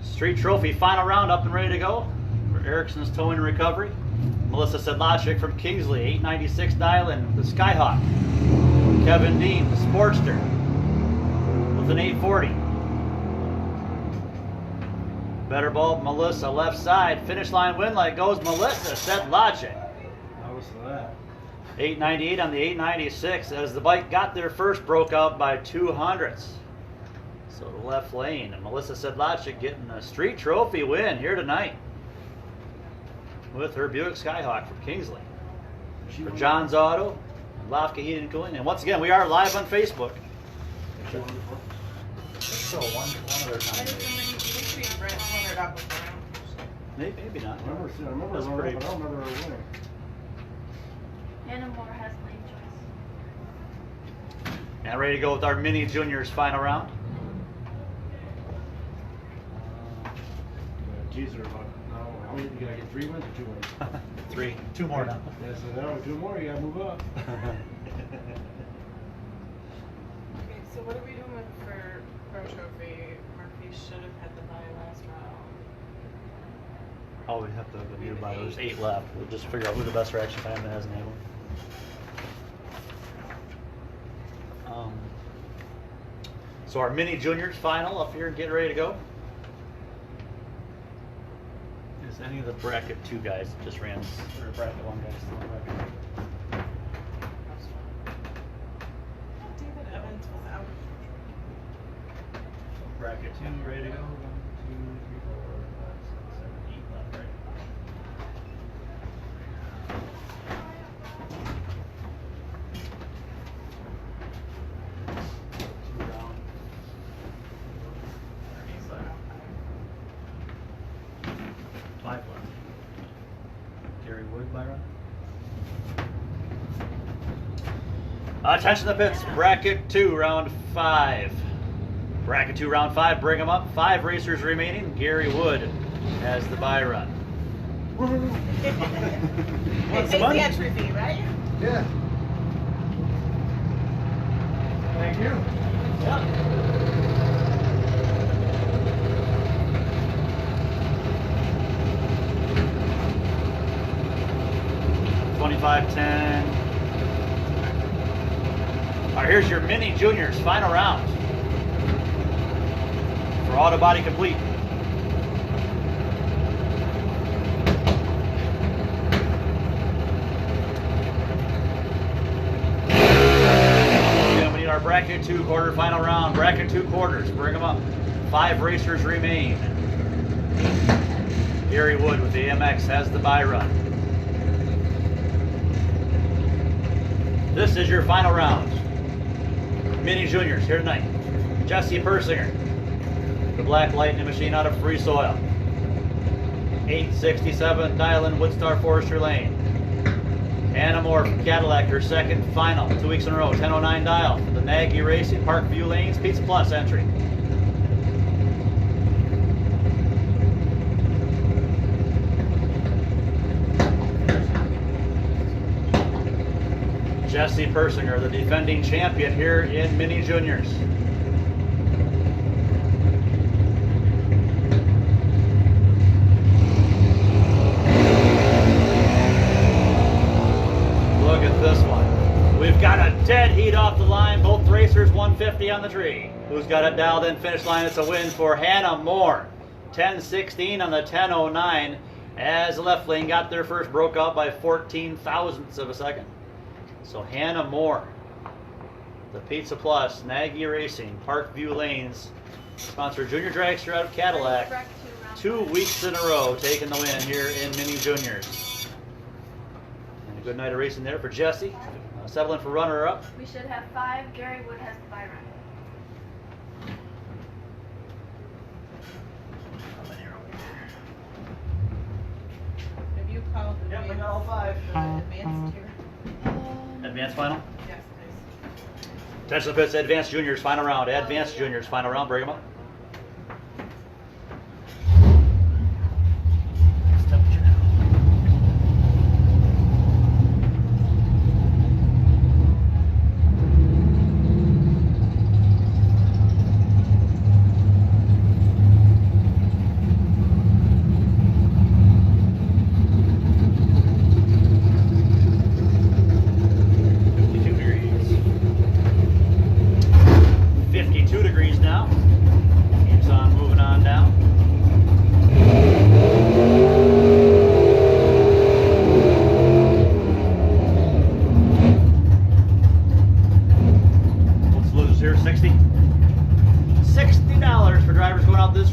Street Trophy final round up and ready to go for Erickson's Towing and Recovery. Melissa Sedlacek from Kingsley, 896 dial-in, the Skyhawk. Kevin Dean, the Sportster, with an 840. Better bulb, Melissa, left side. Finish line win light goes Melissa Sedlacek. How was that? 898 on the 896 as the bike got there first, broke out by 200ths. So the left lane, and Melissa Sedlacek getting a Street Trophy win here tonight with her Buick Skyhawk from Kingsley. For John's Auto, Lafka Heating and Cooling. And once again, we are live on Facebook. So one other time. Maybe not. I remember That's running pretty. up, I don't remember her winning. Hannah Moore has lane choice. And ready to go with our Mini Juniors final round. Teaser about how many you gotta get 3 wins or 2 wins? 3. 2 more now. Yeah, so now 2 more, you gotta move up. Okay, so what are we doing for Pro Trophy? Murphy should have had the bye last round. Oh, we have to go new by. There's 8 left. We'll just figure out who the best reaction time that has enabled. So our Mini Juniors final up here and getting ready to go. Is any of the bracket 2 guys that just ran, or bracket 1 guys still on record? David Evans was out. Bracket 2 ready to go. 1, 2, 3, 4, 5, 6, 7, 8 left, right? Attention to the pits, bracket 2, round 5. Bracket 2, round 5, bring them up. 5 racers remaining. Gary Wood has the bye run. It's the entry fee, right? Yeah. Thank you. Yeah. $25.10. All right, here's your Mini Juniors final round for Auto Body Complete. Again, we need our bracket 2 quarterfinal round. Bracket 2 quarters, bring them up. 5 racers remain. Gary Wood with the AMX has the bye run. This is your final round. Mini Juniors here tonight. Jesse Persinger, the Black Lightning Machine out of Free Soil. 867 dial-in Woodstar Forestry Lane. Hannah Moore from Cadillac, her second final, 2 weeks in a row. 1009 dial for the Nagy Racing Parkview Lanes Pizza Plus entry. Jesse Persinger, the defending champion here in Mini Juniors. Look at this one. We've got a dead heat off the line. Both racers 150 on the tree. Who's got it dialed in? Finish line. It's a win for Hannah Moore. 10:16 on the 10:09 as the left lane got there first, broke out by 14 thousandths of a second. So Hannah Moore, the Pizza Plus, Nagy Racing, Parkview Lanes, sponsor Junior Dragster out of Cadillac, 2 weeks in a row taking the win here in Mini Juniors. And a good night of racing there for Jesse. Settling for runner-up. We should have 5. Gary Wood has the bye run. Have you called the Yep, we got all 5. advanced here? Advanced final. Yes, please. Attention to the pits, Advanced Juniors final round. Advanced Juniors final round. Bring them up. Temperature now.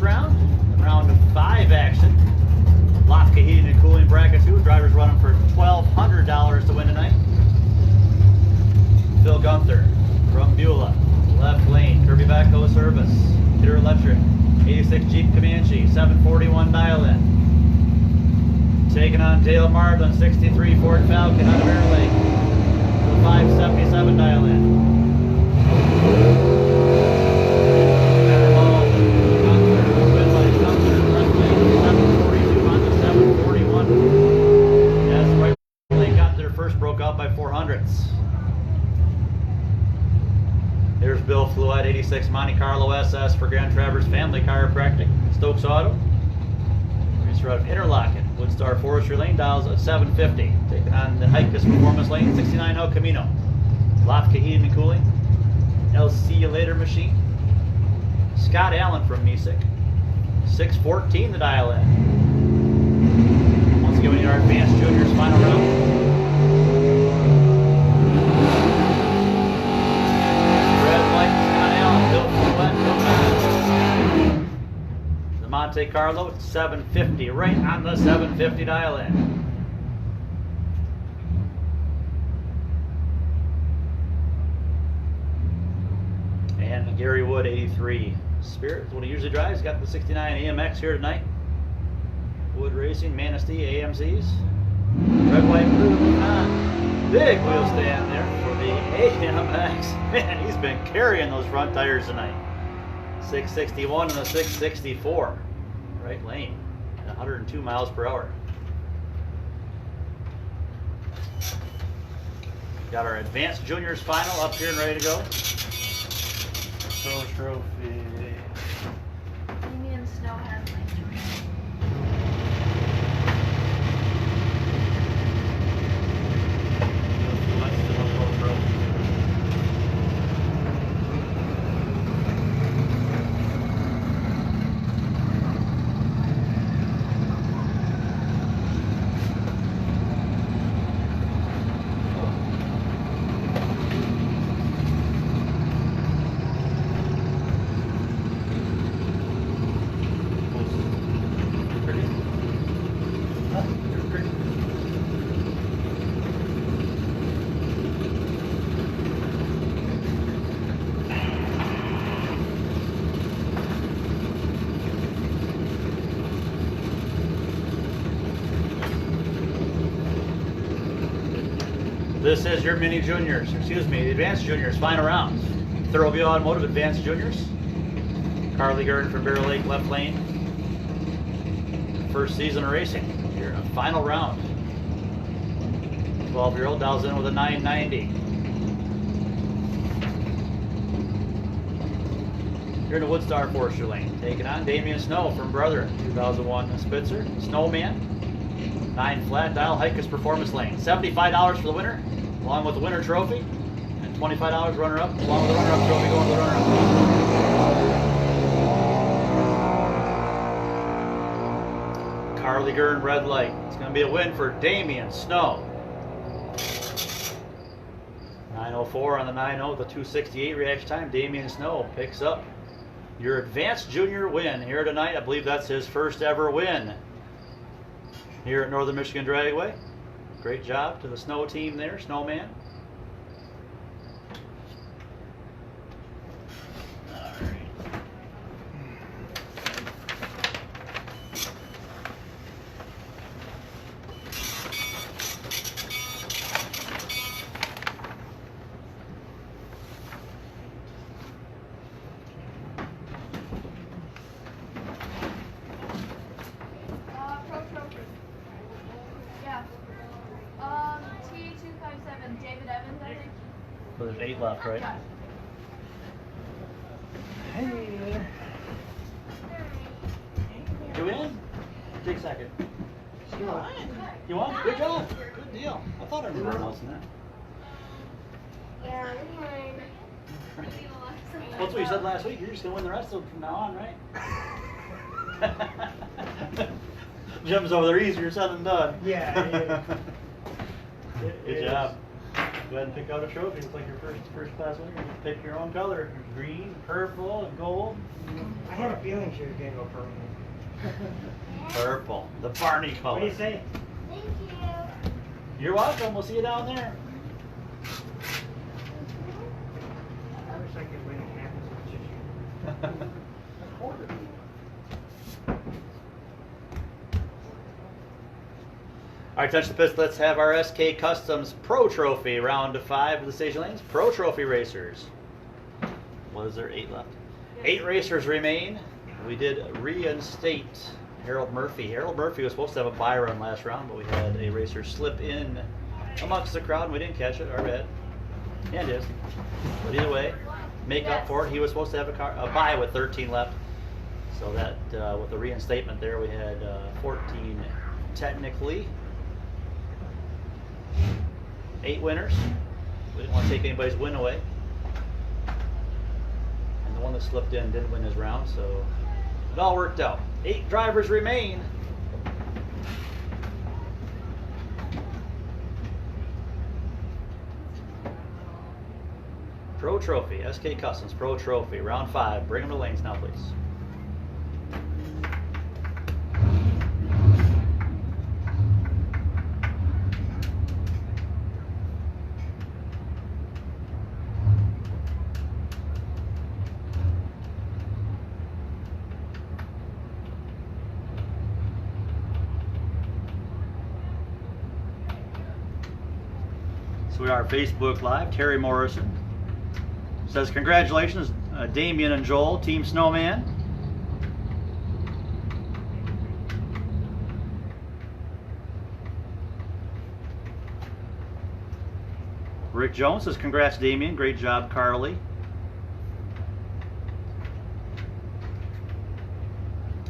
round, round 5 action. Lofka Heating and Cooling Bracket 2. Drivers running for $1,200 to win tonight. Phil Gunther from Beulah, left lane. Kirby Backhoe Service, Peter Electric, 86 Jeep Comanche, 741 dial in. Taking on Dale Marlin, 63 Ford Falcon out of Bear Lake, the 577 dial in. Broke out by 400ths. There's Bill Fluette, 86 Monte Carlo SS for Grand Traverse Family Chiropractic, Stokes Auto. Racer out of Interlochen, Woodstar Forestry Lane, dials at 750. Taking on the Hikus Performance Lane, 69 El Camino. Lofka Heating and Cooling, El See You Later Machine. Scott Allen from Mesick, 614 the dial in. Once again, we need our advanced juniors final round. The Monte Carlo, 750, right on the 750 dial in. And the Gary Wood, 83 Spirit, what he usually drives. Got the 69 AMX here tonight. Wood Racing, Manistee, AMZs. Red, white, blue, moving on. Big wheel stand there for the AMX. Man, he's been carrying those front tires tonight. 661 and the 664. Right lane at 102 miles per hour. Got our advanced juniors final up here and ready to go. Pro trophy. Damien Snow has lane three. This is your mini juniors, excuse me, the advanced juniors, final rounds. Thoroughview Automotive advanced juniors. Carly Gurn from Bear Lake, left lane. First season of racing. Here in a final round. 12-year-old dials in with a 990. Here in the Woodstar Forestry Lane. Taking on Damien Snow from Brother, 2001 Spitzer. Snowman. 9 flat dial, Hikus Performance Lane. $75 for the winner, along with the winner trophy, and $25 runner-up, along with the runner-up trophy going to the runner-up. Carly Gurn, red light. It's going to be a win for Damien Snow. 904 on the 9.0 with a 268 reaction time. Damien Snow picks up your advanced junior win here tonight. I believe that's his first ever win here at Northern Michigan Dragway. Great job to the Snow team there, Snowman. Pro trophy. Yeah. T257, David Evans, I think. So there's 8 left, right? Yeah. Hey. You in? Take a second. You won? Good job. Good deal. I thought I remembered announcing that. Yeah, Well, that's what you said last week. You're just going to win the rest of them from now on, right? Jim's over there easier said than done. Yeah, Good job. Go ahead and pick out a trophy. It's like your first class winner. You can pick your own color. Green, purple, and gold. I had a feeling she was gonna go purple. Purple. The Barney color. What do you say? Thank you. You're welcome. We'll see you down there. I wish I could win half as much as you. A quarter. All right, touch the pits. Let's have our SK Customs Pro Trophy round of 5 of the station lanes. Pro Trophy racers. What is there? 8 left. 8 racers remain. We did reinstate Harold Murphy. Harold Murphy was supposed to have a bye run last round, but we had a racer slip in amongst the crowd and we didn't catch it. Our bad. And his. But either way, make up for it. He was supposed to have a bye with 13 left. So that with the reinstatement there, we had 14 technically. 8 winners. We didn't want to take anybody's win away. And the one that slipped in didn't win his round, so it all worked out. 8 drivers remain. Pro Trophy, SK Customs Pro Trophy, round 5. Bring them to lanes now, please. So we are Facebook Live. Terry Morrison says, congratulations, Damien and Joel, Team Snowman. Rick Jones says, congrats, Damien. Great job, Carly.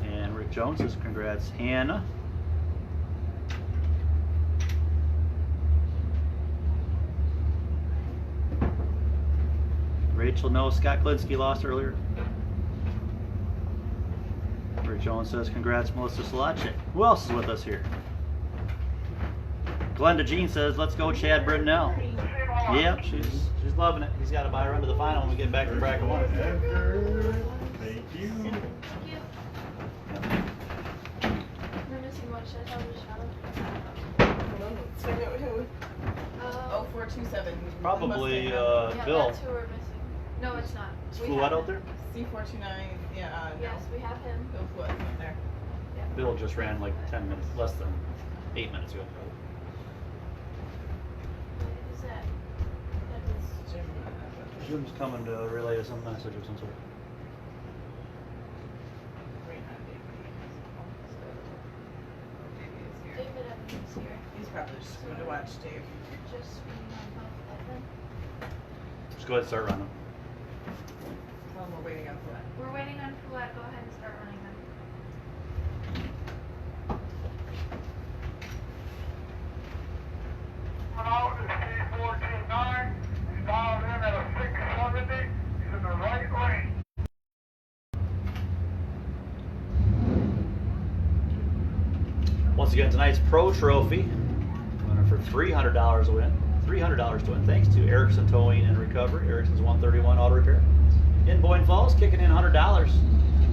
And Rick Jones says, congrats, Hannah. Rachel knows Scott Klinsky lost earlier. Rick Jones says, congrats, Melissa Solacek. Who else is with us here? Glenda Jean says, let's go, Chad Britnell. Yep, she's loving it. He's got to buy her into the final when we get back to bracket 1. Thank you. Thank you. We're missing one. Should I tell the So who? shadow? 0427. Probably Yeah, Bill. that's who we're missing. No, it's not. Is We Fluette have out him. there? C429. Yeah. Yes, we have him. Bill Fluette's up there. Yeah. Bill just ran like 10 minutes, less than 8 minutes ago. Who's that? That is Jim. Jim's coming to relay some message of some sort. David Evans here. He's probably just going to watch Dave. Just waiting on both of them. Just go ahead and start running. Tell him we're waiting on Fluette. We're waiting on Fluette. Go ahead and start running them. Out is C429. He's dialed in at a 670. He's in the right lane. Once again, tonight's Pro Trophy. Winner for $300 a win. $300 to win. Thanks to Erickson Towing and Recovery. Erickson's 131 Auto Repair. In Boyne Falls, kicking in $100.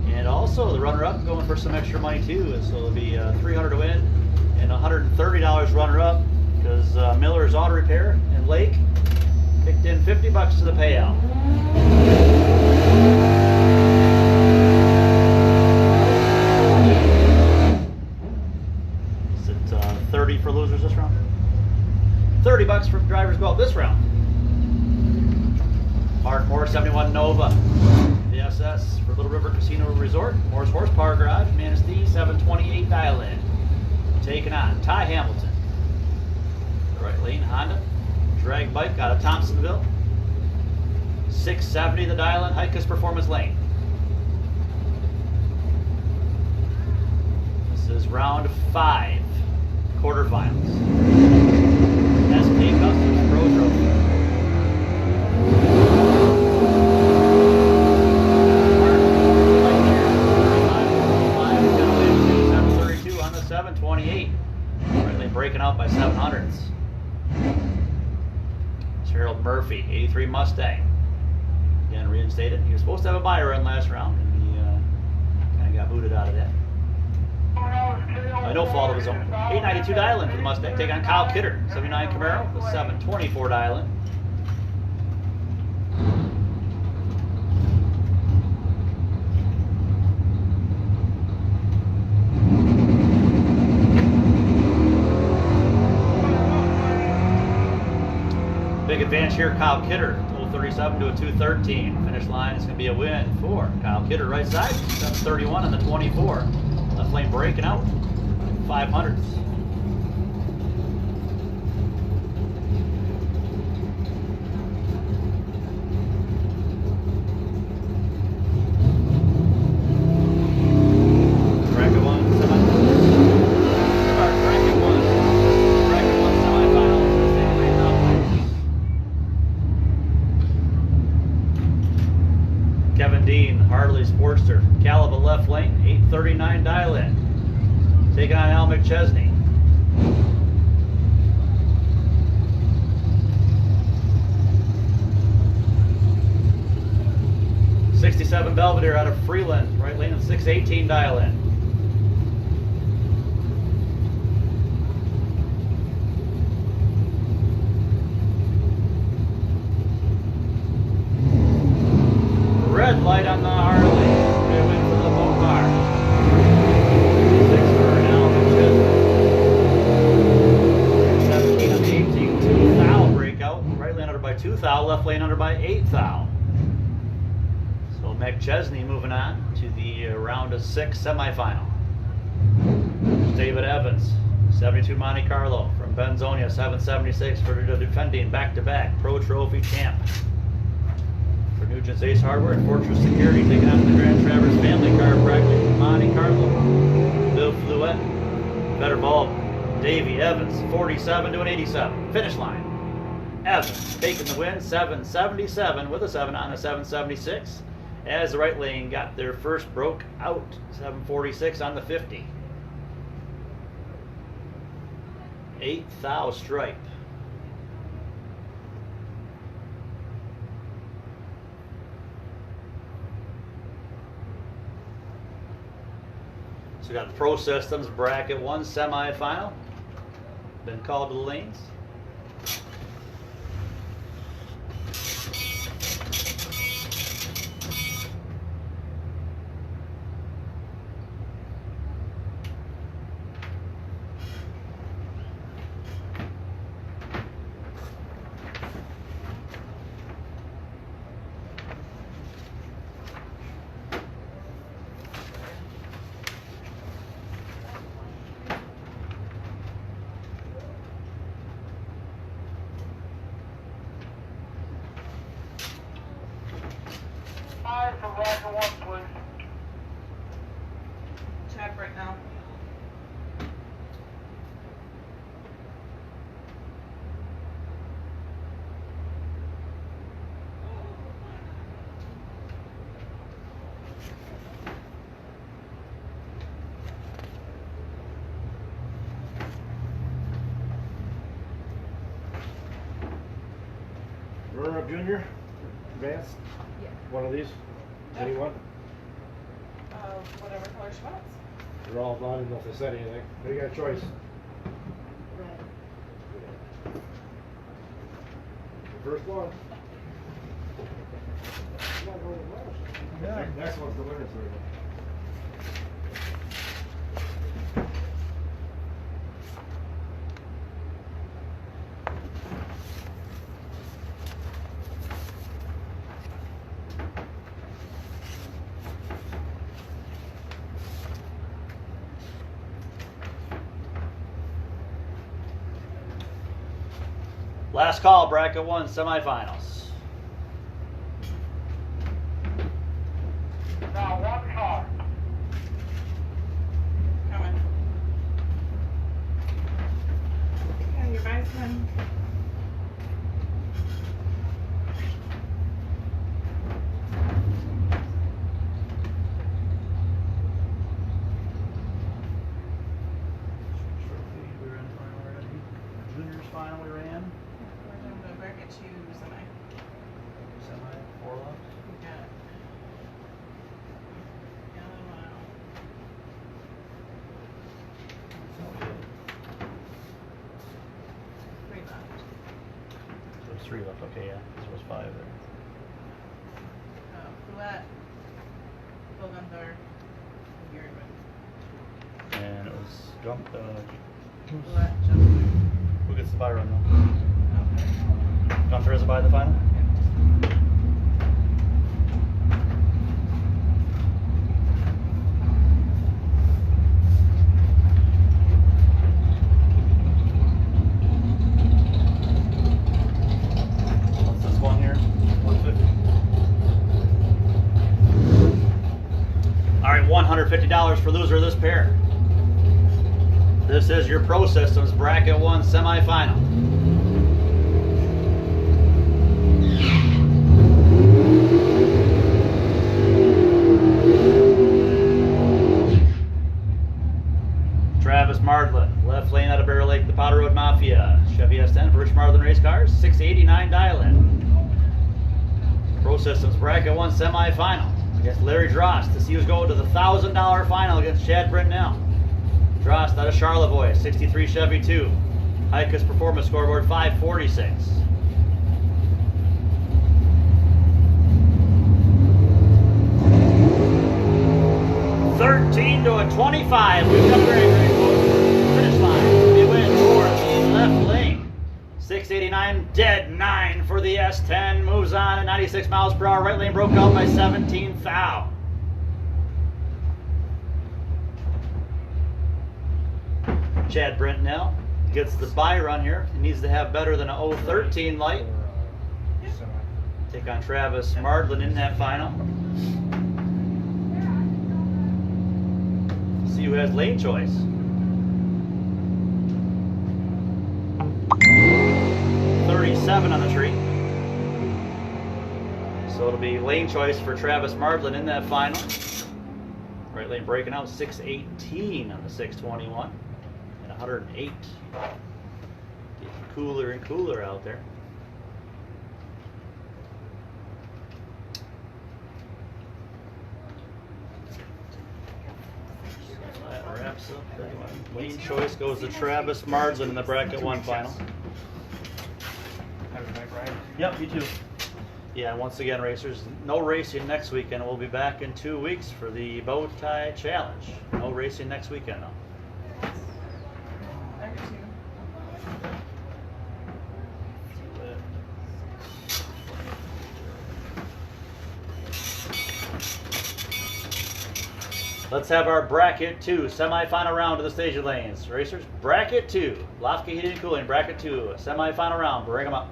And also the runner-up going for some extra money too. So it'll be $300 to win and $130 runner-up because Miller's Auto Repair in Lake kicked in $50 to the payout. Is it 30 for losers this round? $30 for drivers go out this round. Mark Moore, 71 Nova. The SS for Little River Casino Resort. Moore's Horsepower Garage. Manistee, 728 dial-in. Taking on Ty Hamilton. The right lane, Honda. Drag bike out of Thompsonville. 670 the dial-in, Hikus Performance Lane. This is round 5, quarterfinals. SK Customs Pro Trophy. On the 728. Really breaking out by 700s. Harold Murphy, 83 Mustang. Again, reinstated. He was supposed to have a buyer in last round, and he kind of got booted out of that. By no fault of his own. 892 dial-in for the Mustang. Take on Kyle Kidder, 79 Camaro with 724 dial-in. Big advance here, Kyle Kidder, 237 to a 213. Finish line is going to be a win for Kyle Kidder, right side, 731 on the 24. Left lane breaking out, 500s. Bracket one semifinals. Kevin Dean, Harley Sportster, Caliba left lane, 839 dial-in. Taking on Al McChesney. '67 Belvedere out of Freeland, right lane, 618 dial-in. Red light on the Harley. Good win for the Bogart. 6 for Al McChesney. 17 on the 18. 2 thou breakout. Right lane under by 2 thou. Left lane under by 8 thou. So McChesney moving on to the round of 6 semifinal. David Evans, 72 Monte Carlo from Benzonia, 776 for the defending back-to-back Pro Trophy champ. For Nugent's Ace Hardware and Fortress Security, taking out the Grand Traverse Family Car bracket from Monte Carlo. Bill Fluette, better ball, Davey Evans, 47 to an 87. Finish line. Evans taking the win, 777 with a 7 on a 776. As the right lane got their first broke out, 746 on the 50. 8 thou stripe. So we got the Pro Systems bracket 1 semifinal. Been called to the lanes. For bracket 1, please. Check right now. Runner-up junior, advanced. Yeah. One of these. Anyone? Whatever color she wants. They're all, I didn't know if they said anything. You got a choice. Red. First one. Yeah. Next one's the winner. Last call, bracket 1 semifinals. Now, one car. Coming. Yeah, you guys can. Trophy, we were in final already. Juniors final we ran. We're doing the bracket semi. Semi, 4 left. We got the other one out. Three left. So there's 3 left. Okay, yeah. So there's 5 there. Fouette, Phil Gunther, and Gary Wood. And it was Fouette, Justin. who gets the bye run though? Okay. Gunther has a bye in the final? What's this one here? 150. All right, $150 for loser of this pair. This is your Pro Systems Bracket 1 semifinal. Travis Mardlin, left lane out of Bear Lake, the Powder Road Mafia. Chevy S10 for Rich Mardlin Race Cars, 689 dial-in. Pro Systems Bracket 1 semifinal against Larry Drost to see who's going to the $1,000 final against Chad Britnell. Drost out of Charlevoix, 63 Chevy 2. Hikus Performance Scoreboard 546. $13-25. We've got very, very close. Finish line. We win for the left lane. 689, dead 9 for the S10. Moves on at 96 miles per hour. Right lane broke out by 17 thou. Chad Britnell gets the bye run here. He needs to have better than a 013 light. Take on Travis Mardlin in that final. See who has lane choice. $37 on the tree. So it'll be lane choice for Travis Mardlin in that final. Right lane breaking out 618 on the 621. 108. Getting cooler and cooler out there. So that wraps up that one. Lane choice goes to Travis Mardlin in the Bracket 1 final. Yep, you too. Yeah, once again, racers, no racing next weekend. We'll be back in 2 weeks for the Bow Tie Challenge. No racing next weekend, though. Let's have our Bracket 2 semi-final round of the station lanes. Racers, Bracket 2. Lafka Heating and Cooling, Bracket 2. Semi-final round. Bring them up.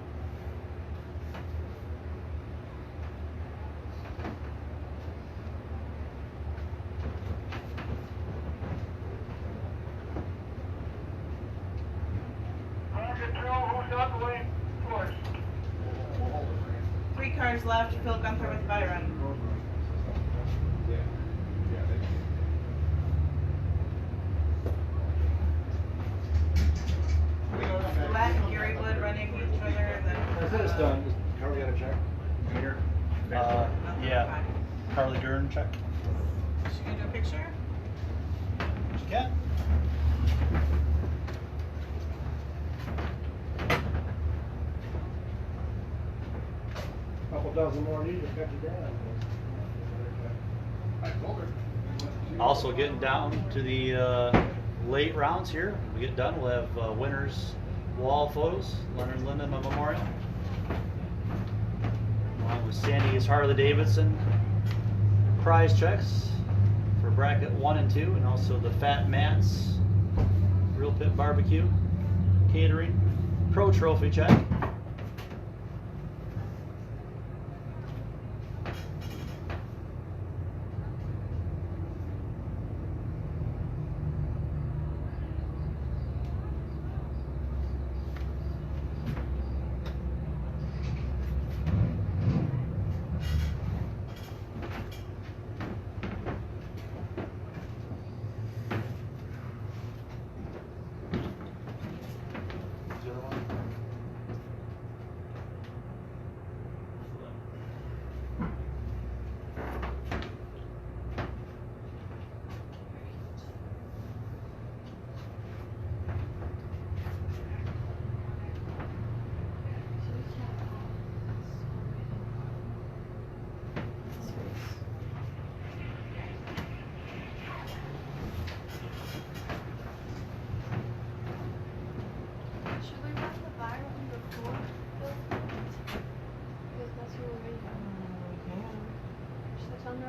Bracket 2, who's got the lead first? 3 cars left. Phil Gunther with Byron. Fouette and Gary Wood running each other. And then, That's it, it's done. Just Carl got a check. Here. Yeah. Carly Dern, check. Should we do a picture? You can. Couple dozen more needed to cut you down. I told her. Also getting down to the late rounds here. When we get done, we'll have winners' wall photos, Leonard and Linda Memorial. Along with Sandy's Harley Davidson prize checks for Bracket 1 and 2, and also the Fat Matt's Real Pit Barbecue Catering Pro Trophy check.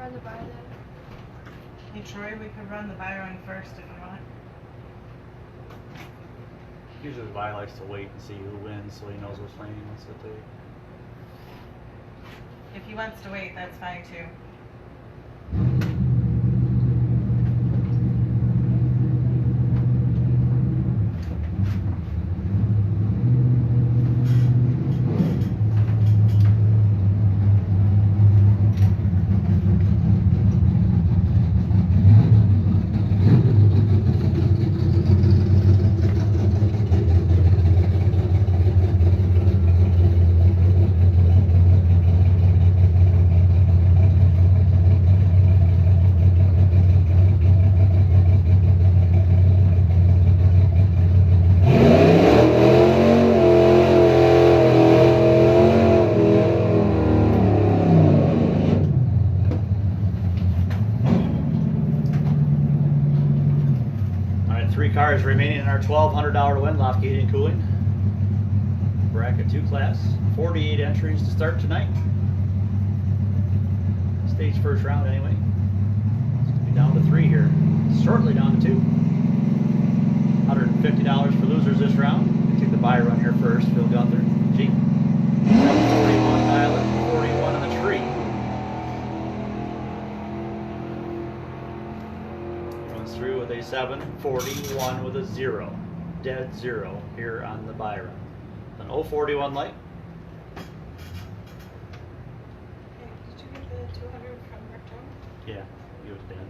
run the buy then? Hey Troy, we could run the buy run first if you want. Usually the buy likes to wait and see who wins so he knows which lane he wants to take. If he wants to wait, that's fine too. Cars remaining in our $1,200 win, Lofty Heating and Cooling. Bracket 2 class. 48 entries to start tonight. Stage first round anyway. It's going to be down to 3 here. Shortly down to 2. $150 for losers this round. We take the buy run here first. Phil Gunther. G. 741 dial-in, 41 on the tree. Through with a 741 with a 0, dead 0 here on the buy run. An 041 light. Hey, did you get the 200 from Rick Jones? Yeah, give it to Dan.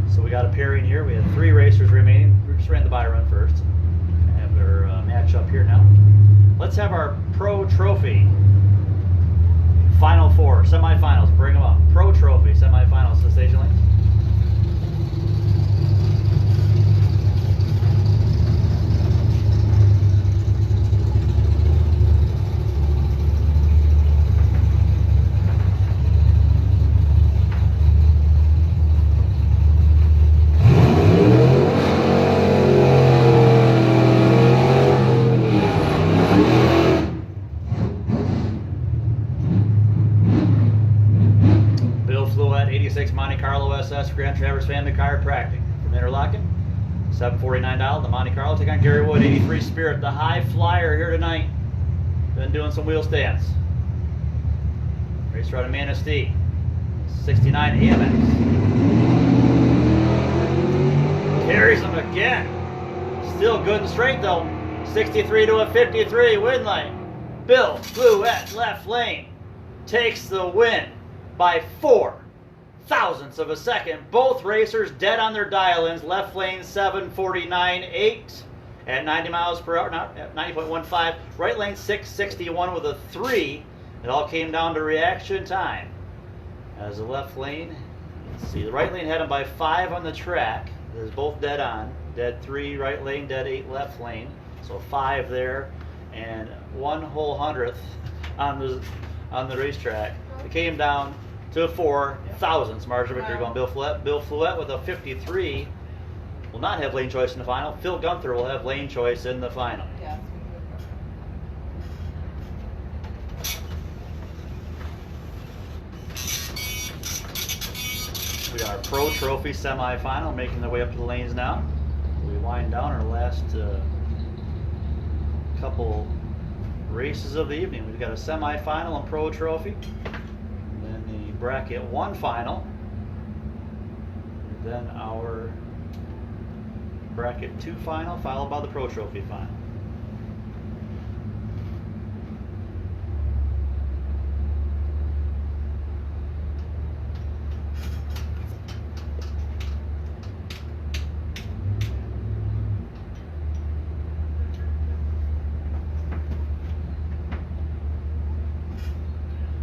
Okay. So we got a pairing here. We have 3 racers remaining. We just ran the buy run first. Have their match up here now. Let's have our Pro Trophy. Final 4, semifinals, bring them up. Pro Trophy, semifinals to the stage lane. Monte Carlo SS Grand Traverse Family Chiropractic from Interlocking. $749 the Monte Carlo. Take on Gary Wood, 83 Spirit, the high flyer here tonight. Been doing some wheel stands. Racer out of Manistee. 69 AMX. Carries him again. Still good and straight though. 63 to a 53 win line. Bill Fluette left lane takes the win by 4 thousandths of a second. Both racers dead on their dial-ins. Left lane 749.8 at 90 miles per hour, not at 90.15. Right lane 661 with a 3. It all came down to reaction time. As the left lane, let's see, the right lane had him by 5 on the track. There's both dead on. Dead 3 right lane, dead 8 left lane. So 5 there, and 1 whole hundredth on the racetrack. It came down to 4 thousandths margin of victory going Bill Fluette. Bill Fluette with a 53 will not have lane choice in the final. Phil Gunther will have lane choice in the final. Yes. We are Pro Trophy semifinal, making their way up to the lanes now. We wind down our last couple races of the evening. We've got a semifinal and Pro Trophy, and then the bracket 1 final, and then our bracket 2 final, followed by the Pro Trophy final.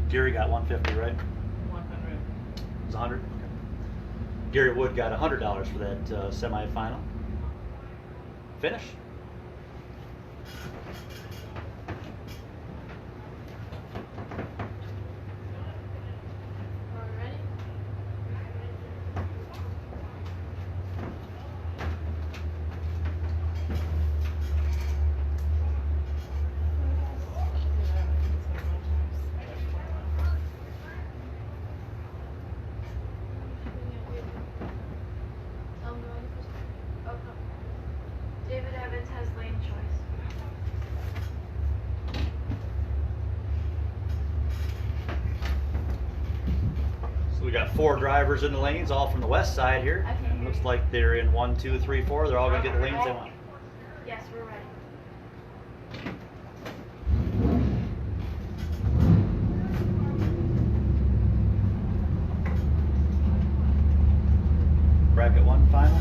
Gary got 150, right? 100. It was 100? Okay. Gary Wood got $100 for that semifinal. Finish. Are we ready? So we got 4 drivers in the lanes, all from the west side here. I can hear Looks you. like they're in 1, 2, 3, 4. They're all gonna get the lanes they want. Yes, we're ready. Bracket 1 final.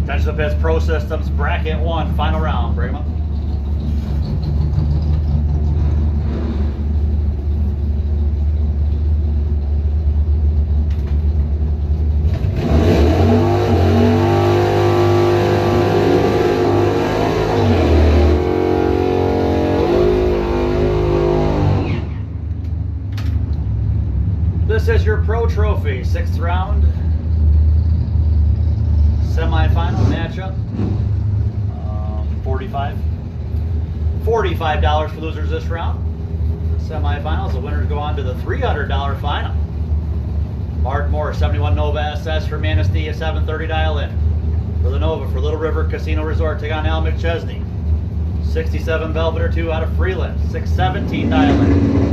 Attention to the pits, Pro Systems, bracket 1, final round. Bring 'em up. This is your Pro Trophy, 6th round. Semi-final matchup. $45 for losers this round. Semi-finals, the winners go on to the $300 final. Mark Moore, 71 Nova SS for Manistee, a 730 dial in. For the Nova, for Little River Casino Resort, take on Al McChesney. 67 Belvedere 2 out of Freeland, 617 dial in.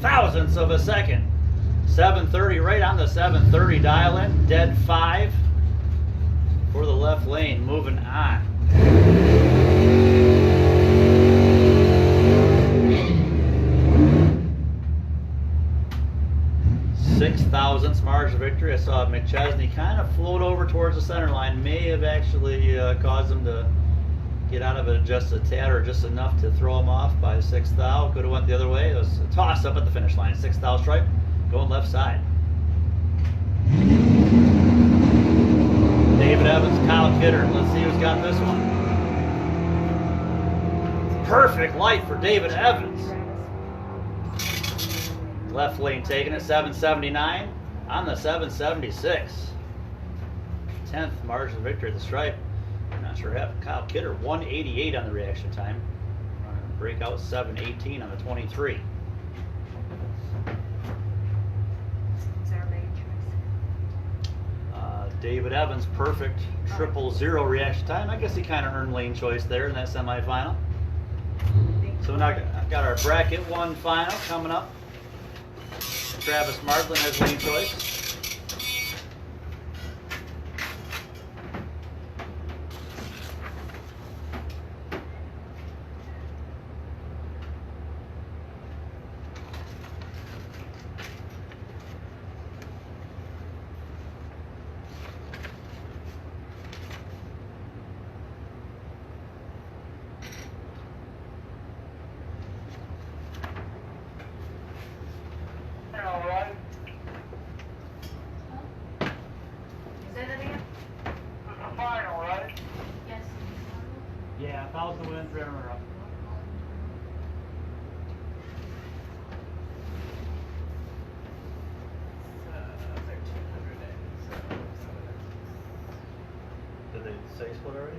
Thousandths of a second. 730 right on the 730 dial in. Dead 5 for the left lane. Moving on. 6,000ths margin of victory. I saw McChesney kind of float over towards the center line. May have actually caused him to get out of it just a tad or just enough to throw him off by 6 thou. Could have went the other way. It was a toss up at the finish line. 6 thou stripe going left side. David Evans, Kyle Kidder. Let's see who's got this one. Perfect light for David Evans. Left lane taking it, 779 on the 776. 10th margin of victory at the stripe. Not sure what Kyle Kidder, 188 on the reaction time. Breakout 718 on the 23. David Evans, perfect 000 reaction time. I guess he kind of earned lane choice there in that semifinal. So now I've got our bracket 1 final coming up. Travis Martlin has lane choice. All right. Say that again? This is the final, right? Yes. Yeah, 1,000 wins, 3 runner up. Did they say split already?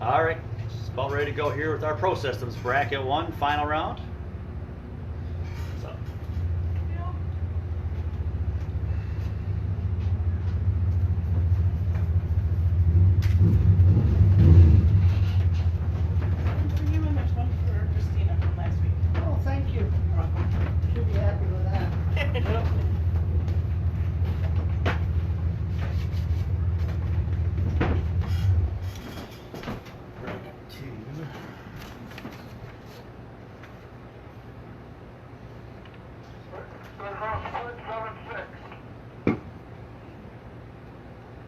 All right, just about ready to go here with our Pro Systems bracket 1 final round. So, For you and there's one for Christina from last week. Oh, thank you. Should be happy with that. bracket 2. They're going 676.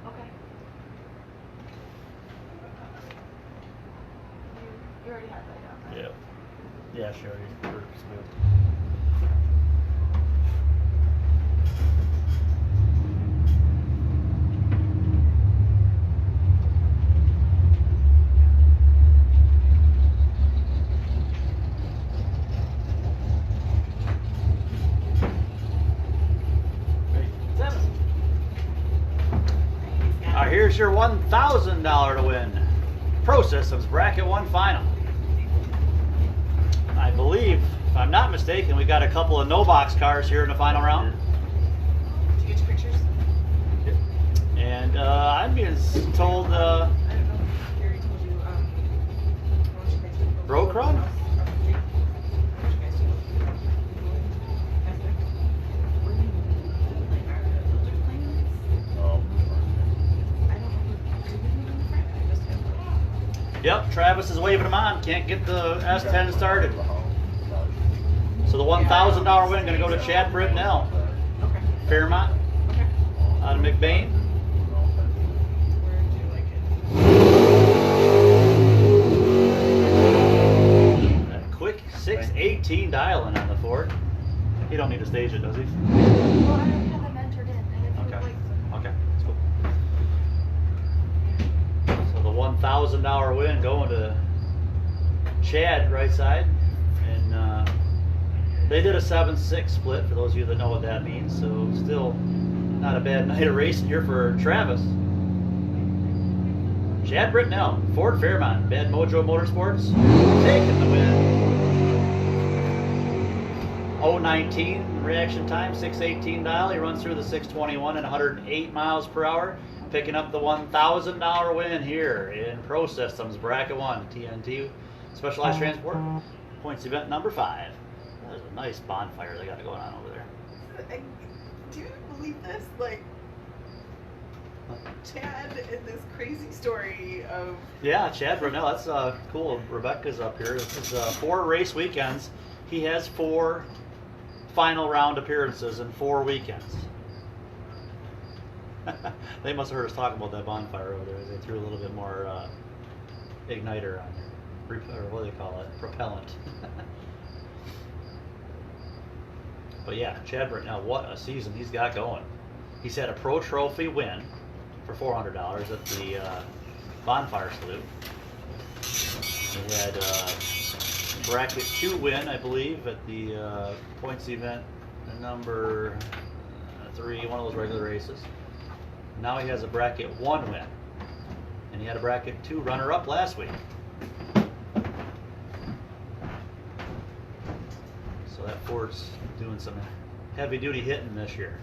Okay. You already had that down, right? Yeah. Yeah, sure. We're smooth. Here's your $1,000 to win. Pro Systems Bracket 1 Final. I believe, if I'm not mistaken, we got a couple of no box cars here in the final round. Did you get your pictures? And I'm being told I don't know if Gary told you, what you guys do. Broke Run? What you guys do? Like, are the filters playing this? I don't know. Did we move in the front? I just have Yep, Travis is waving them on. Can't get the S10 started. So the $1,000 win going to go to Chad Britnell. Okay. Fairmont Okay. out of McBain. Where do you like it? A quick 618 dialing on the Ford. He don't need to stage it, does he? Well, I don't have them entered in. I have to Okay. like Okay, that's cool. So the $1,000 win going to Chad, right side. And they did a 7-6 split, for those of you that know what that means. So still not a bad night of racing here for Travis. Chad Britnell, Ford Fairmont, Bad Mojo Motorsports, taking the win. 019 reaction time, 618 dial. He runs through the 621 at 108 miles per hour, picking up the $1,000 win here in Pro Systems Bracket 1 TNT Specialized Transport Points Event number 5. There's a nice bonfire they got going on over there. Do you believe this? Like, Chad and this crazy story of Yeah, Chad Britnell, that's cool. Rebecca's up here. This is 4 race weekends. He has 4 final round appearances in 4 weekends. They must have heard us talking about that bonfire over there. They threw a little bit more igniter on there. Or what do they call it? Propellant. But yeah, Chad Britnell, what a season he's got going. He's had a Pro Trophy win for $400 at the Bonfire Salute. He had Bracket 2 win, I believe, at the Points Event number 3, one of those regular races. Now he has a Bracket 1 win. And he had a Bracket 2 runner-up last week. So that Ford's doing some heavy-duty hitting this year.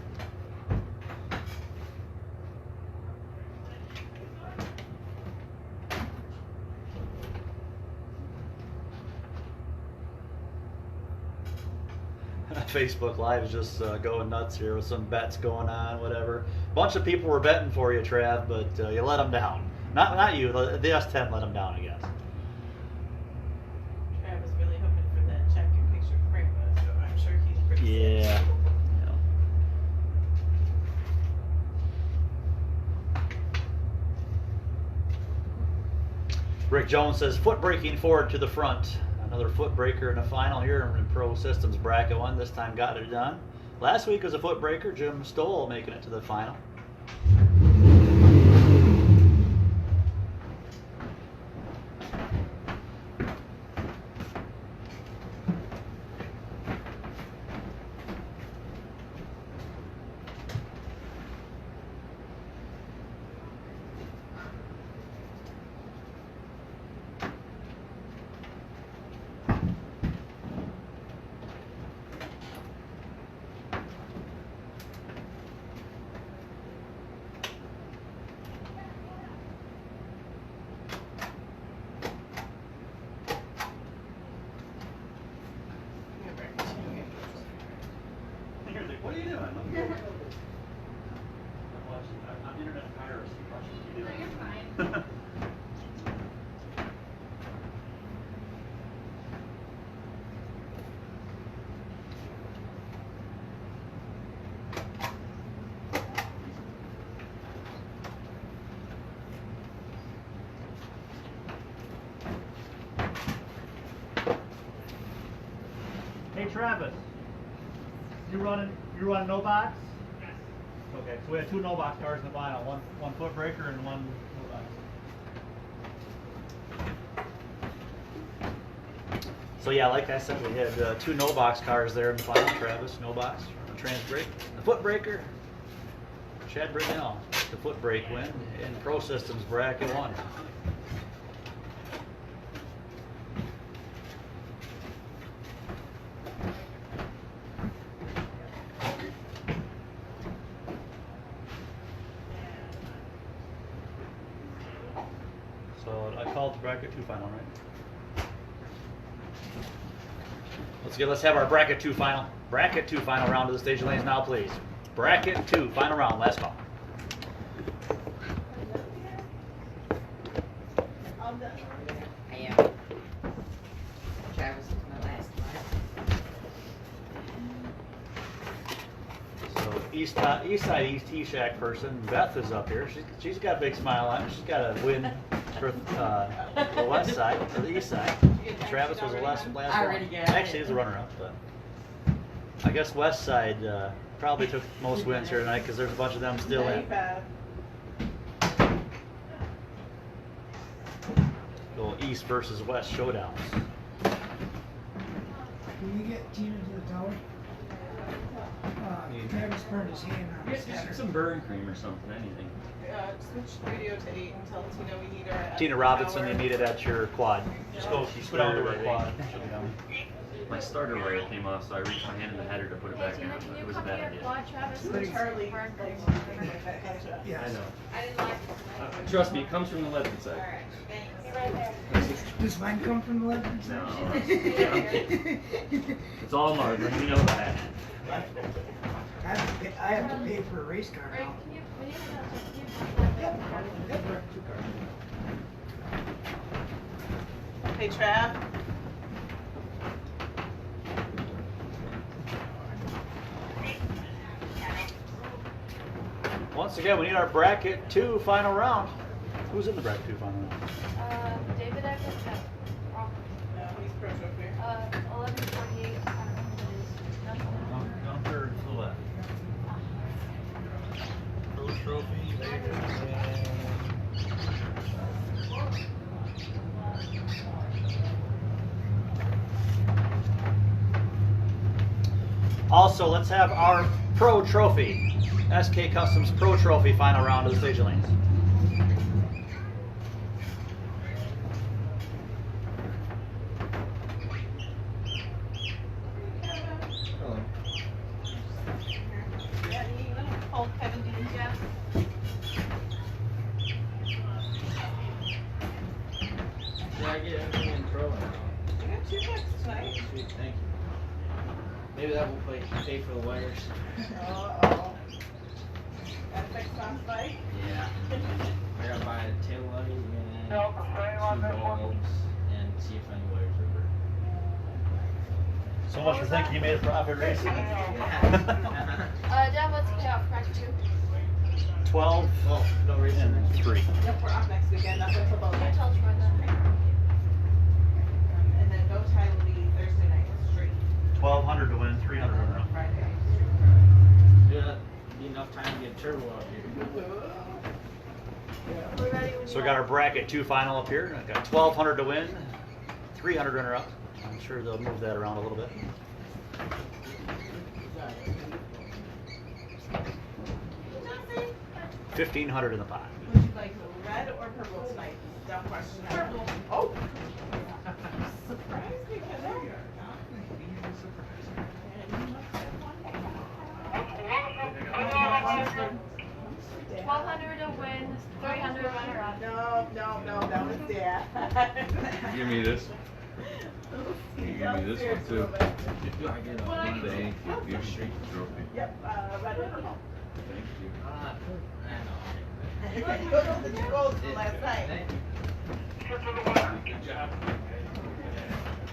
Facebook Live is just going nuts here with some bets going on, whatever. A bunch of people were betting for you, Trav, but you let them down. Not you, the S10 let them down, I guess. I was really hoping for that check and picture of grandpa, so I'm sure he's pretty Yeah. sick. Rick Jones says, foot braking forward to the front. Another foot breaker in the final here in Pro Systems Bracket 1. This time got it done. Last week was a foot breaker. Jim Stoll making it to the final. What are you doing? I'm watching. I'm internet piracy. Watching what you No, doing. you're fine. Hey Travis, you running no box? Yes. Okay, so we had 2 no box cars in the final, one foot breaker and one no box. So yeah, like I said, we had 2 no box cars there in the final. Travis, no box, the trans brake, the foot breaker, Chad Britnell. the foot brake win in Pro Systems bracket 1. So I called the bracket 2 final, right? Let's have our bracket 2 final. Bracket 2 final round to the stage lanes now, please. Bracket 2 final round, last call. I am. Travis is my last one. So East Side East T-Shack person, Beth is up here. She's got a big smile on her. She's got a win for the west side, or the east side. Travis was the last one. Actually, he's a runner-up, but I guess west side probably took most wins here tonight because there's a bunch of them still in. Go east versus west showdowns. Can you get Tina to the tower? Travis burned his hand on his header. Some burn cream or something, anything. Switch radio to 8 and tell Tina we need her at Tina the Robinson, tower. you need it at your quad. Just go down to her quad. She'll be down. My starter wire came off, so I reached my hand in the header to put it back in. Tina, can But you it was a come to bad your idea. quad, Travis? Charlie. Burn place. Yes. I know. I didn't like it. Trust me, it comes from the left side. Alright, thanks. Right there. Does mine come from the left hand No. side? It's all margarine, you know that. I have to pay for a race car Right, now. can you, we need to Hey, Trav. Once again, we need our bracket 2 final round. Who's in the bracket 2 final round? David Evans, No, he's pro trophy. 1148, I don't know who it is. Nothing. Down third to the left. Pro Trophy. Also, let's have our Pro Trophy. SK Customs Pro Trophy final round of the stage lanes. Yeah, you want to call Kevin Dean, Jeff? Did I get everything in pro now? You got 2 bucks tonight. Sweet, thank you. Maybe that will pay for the wires. Uh-oh. Got fixed on spike? Yeah. I gotta buy a tail light and No, the same on two this one. bulbs and see if any wires are burnt. So much for thinking you made a profit racing. Dad, let's get out bracket 2. 12 Oh, no racing. and 3. Yep, we're off next weekend. That's what's about Can you it. tell Troy that? And then no tie will be Thursday night straight. 1,200 to win, 300 runner up. Friday. Yeah, that'd be enough time to get turbo out here. We're ready when So you we got are. our bracket 2 final up here. I've got 1,200 to win, 300 runner up. I'm sure they'll move that around a little bit. 1,500 in the pot. Would you like red or purple tonight? Dumb question. Purple. Oh. Surprised because there you are. 1,200 to win, 300 runner up. No, it's Dad. Give me this. You give me this one too. I get a Thank you. Give me the trophy. Yep, red or purple. Thank you. I know. Those are the 2 goals from last night. Thank you. Good job.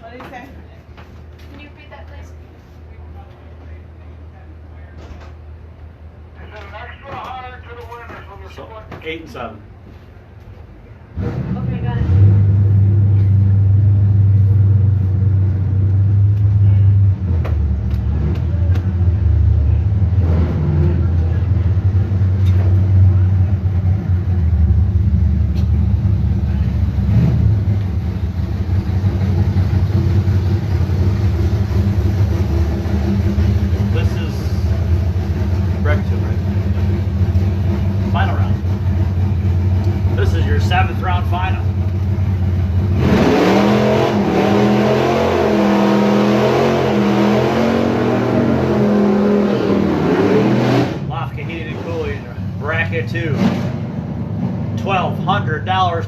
What did he say? Can you repeat that, please? Is it an extra 100 to the winners of the So split? 8 and 7. Okay, got it. This is bracket 2, right? Final round.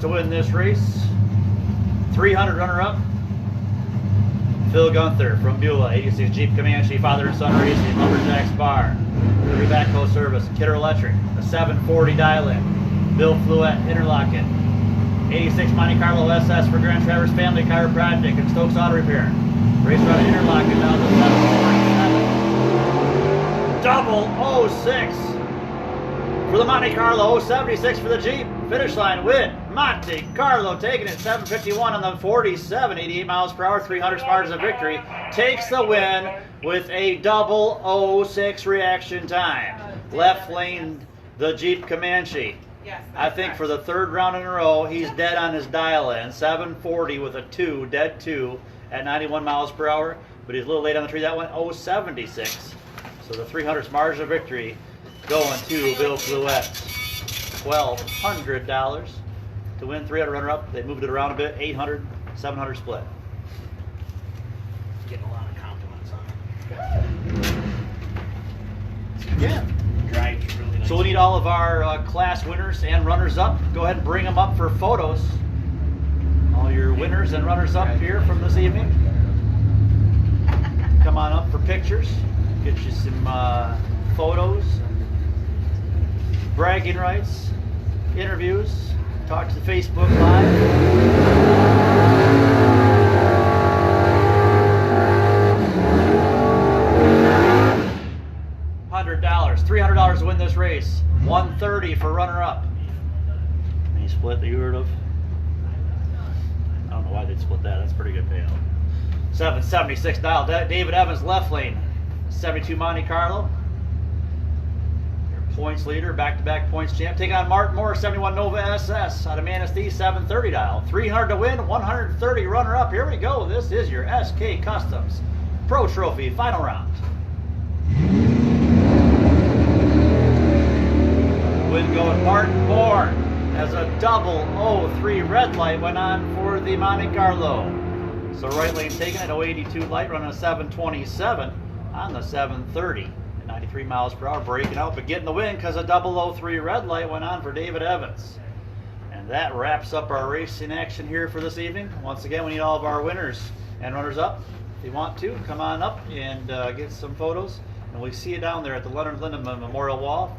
to win this race. 300 runner-up. Phil Gunther from Beulah, 86 Jeep Comanche, father and son racing, Lumberjacks Bar, Derby Backhoe Service, Kidder Electric, a 740 dial-in, Bill Fluette Interlocking, 86 Monte Carlo SS for Grand Traverse Family Chiropractic and Stokes Auto Repair. Race route Interlocking down to 747. Double 06 for the Monte Carlo, 076 for the Jeep. Finish line win. Monte Carlo taking it 7:51 on the 47, 88 miles per hour, 300 margin of victory. Takes the win with a double 06 reaction time. Left lane, the Jeep Comanche. Yes. I think for the third round in a row, he's dead on his dial-in. 740 with a 2, dead 2 at 91 miles per hour. But he's a little late on the tree. That went 076. So the 300's margin of victory going to Bill Fluette. $1,200 to win 300 runner-up. They moved it around a bit. 800, 700 split. Getting a lot of compliments on it. Yeah. Drives really nice. So we need all of our class winners and runners-up. Go ahead and bring them up for photos. All your winners and runners-up here from this evening. Come on up for pictures. Get you some photos, bragging rights, interviews. Talk to the Facebook Live. $100, $300 to win this race. $130 for runner-up. Any split that you heard of? I don't know why they'd split that. That's a pretty good payout. 776 dial. David Evans left lane. 72 Monte Carlo. Your points leader, back-to-back points champ. Take on Martin Moore, 71 Nova SS out of Manistee, 730 dial. 300 to win, 130 runner-up. Here we go. This is your SK Customs Pro Trophy final round. Win going Martin Moore as a double 03 red light went on for the Monte Carlo. So right lane taking it, 082 light, running a 727 on the 730 at 93 miles per hour, breaking out, but getting the win because a double 03 red light went on for David Evans. And that wraps up our racing action here for this evening. Once again, we need all of our winners and runners up. If you want to, come on up and get some photos. And we see you down there at the Leonard Lindemann Memorial Wall,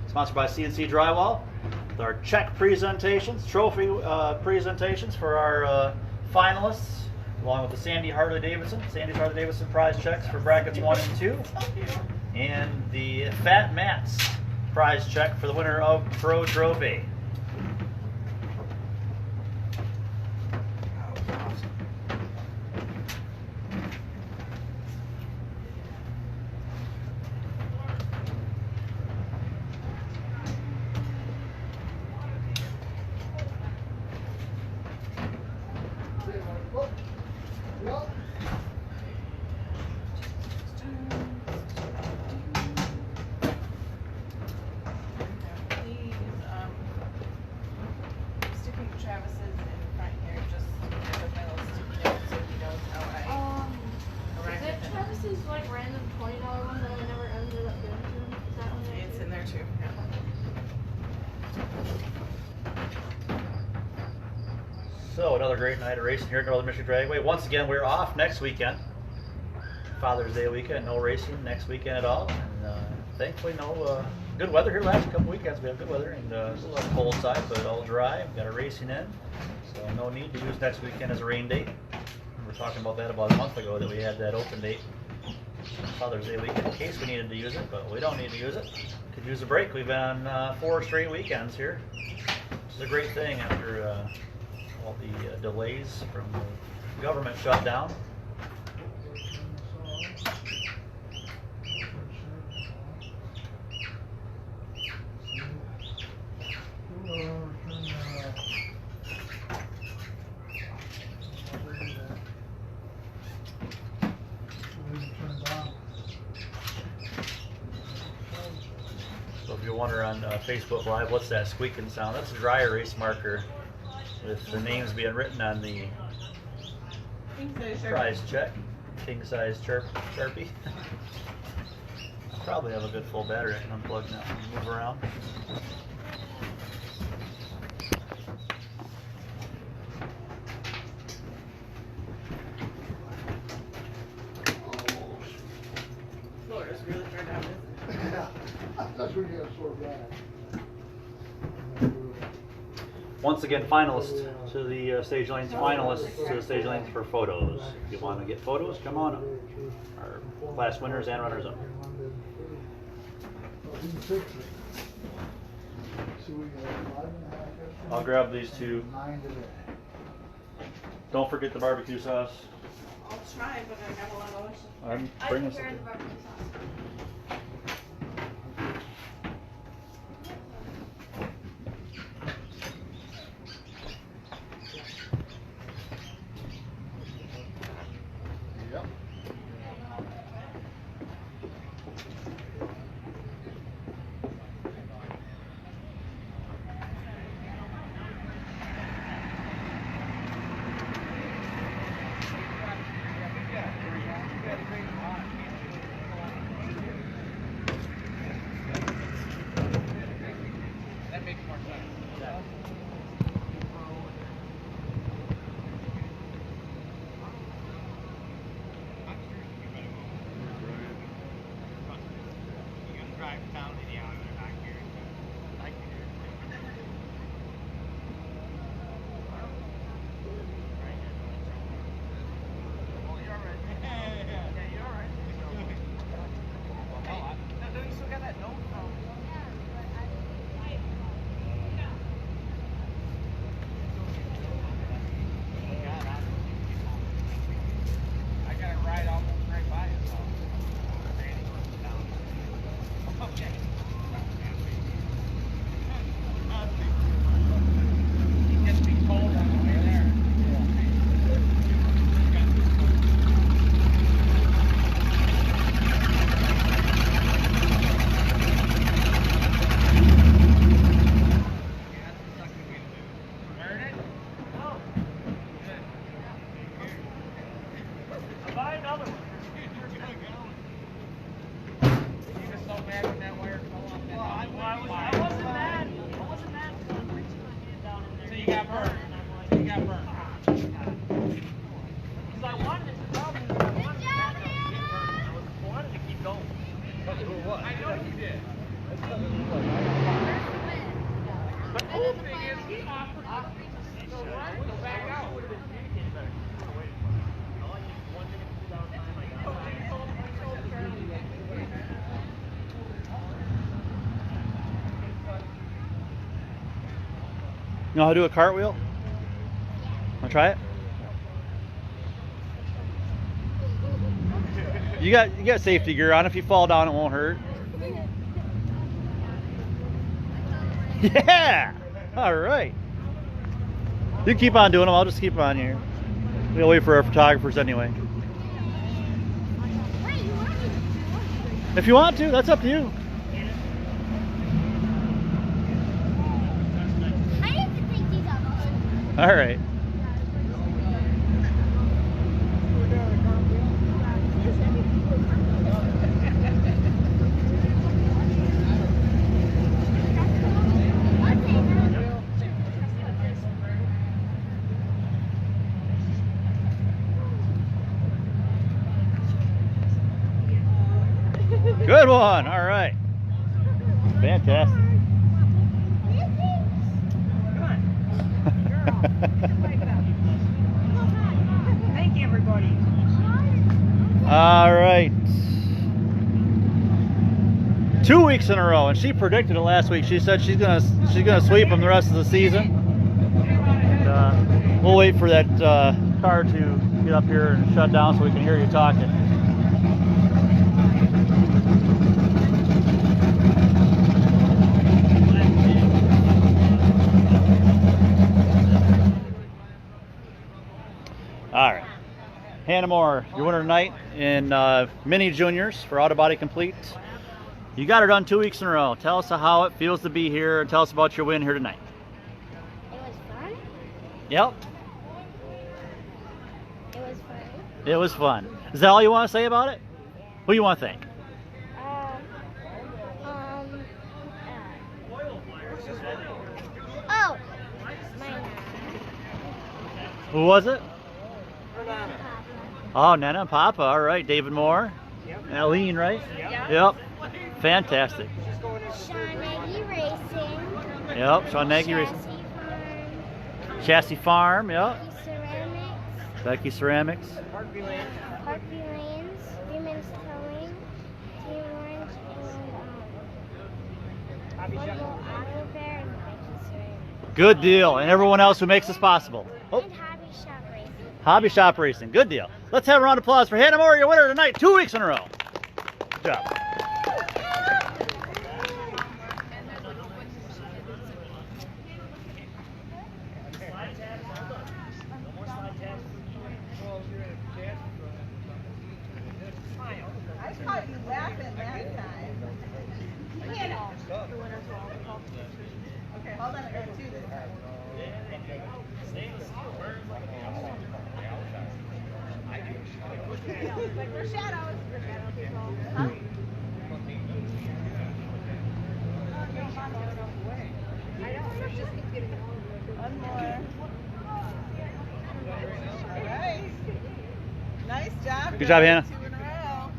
sponsored by CNC Drywall, with our check presentations, trophy presentations for our finalists, along with the Sandy's Harley Davidson prize checks for brackets 1 and 2, and the Fat Mats prize check for the winner of Pro Trophy. Sticking Travis's in front here, just with my little sticky note so he knows how I Is arrived it at them. Travis's like random $20 one that I never ended up giving to him? Is that one there It's too? in there too. So another great night of racing here at Northern Michigan Dragway. Once again, we're off next weekend. Father's Day weekend, no racing next weekend at all. And thankfully, no good weather here. Last couple weekends we have good weather, and it's a little cold side, but all dry. We've got a racing in, so no need to use next weekend as a rain date. We were talking about that about a month ago, that we had that open date Father's Day weekend in case we needed to use it, but we don't need to use it. Could use a break. We've been on 4 straight weekends here, which is a great thing after all the delays from the government shutdown. So if you're wondering on Facebook Live, what's that squeaking sound? That's a dry erase marker with the names being written on the prize check. King size Sharpie. I probably have a good full battery. I can unplug now and move around. Once again, finalists to the stage lanes, finalists to the stage lanes for photos. If you want to get photos, come on up. Our class winners and runners up. I'll grab these two. Don't forget the barbecue sauce. I'll try, but I got a lot of ocean. I'm I bringing prepared something. barbecue sauce. You know how to do a cartwheel? Wanna try it? You got safety gear on. If you fall down, it won't hurt. Yeah! All right. You keep on doing them. I'll just keep on here. We'll wait for our photographers anyway. If you want to, that's up to you. I have to take these off. All right. Good one. All right. Fantastic. Thank you, everybody. All right. 2 weeks in a row, and she predicted it last week. She said she's gonna sweep them the rest of the season. And, we'll wait for that car to get up here and shut down so we can hear you talking. All right. Hannah Moore, your winner tonight in Mini Juniors for Auto Body Complete. You got it done 2 weeks in a row. Tell us how it feels to be here, and tell us about your win here tonight. It was fun. Yep. It was fun. It was fun. Is that all you want to say about it? What do you want to think? Oh, my Who was it? Papa. Oh, Nana and Papa. All right. David Moore. Yep. And Aline, right? Yep. Yep. Fantastic. She's going this Sean Nagy Racing. Yep, Sean Nagy Racing. Chassis Farm. Chassis Farm, yep. Becky Ceramics. Becky Ceramics. Parkview Lanes. Parkview Lanes. Freeman's Towing. Team Orange. And Hobby Volvo Shop. Auto Bear and Becky Ceramics. Good deal. And everyone else who makes this possible. Oh, And Hobby Shop Racing. Hobby Shop Racing. Good deal. Let's have a round of applause for Hannah Moore, your winner tonight, 2 weeks in a row. Good job. I caught you laughing that time. Okay, hold on, I gotta do this. Like we're shadows. Huh? One more. All right. Nice job. Good job, guys. Hannah. 2 in a row.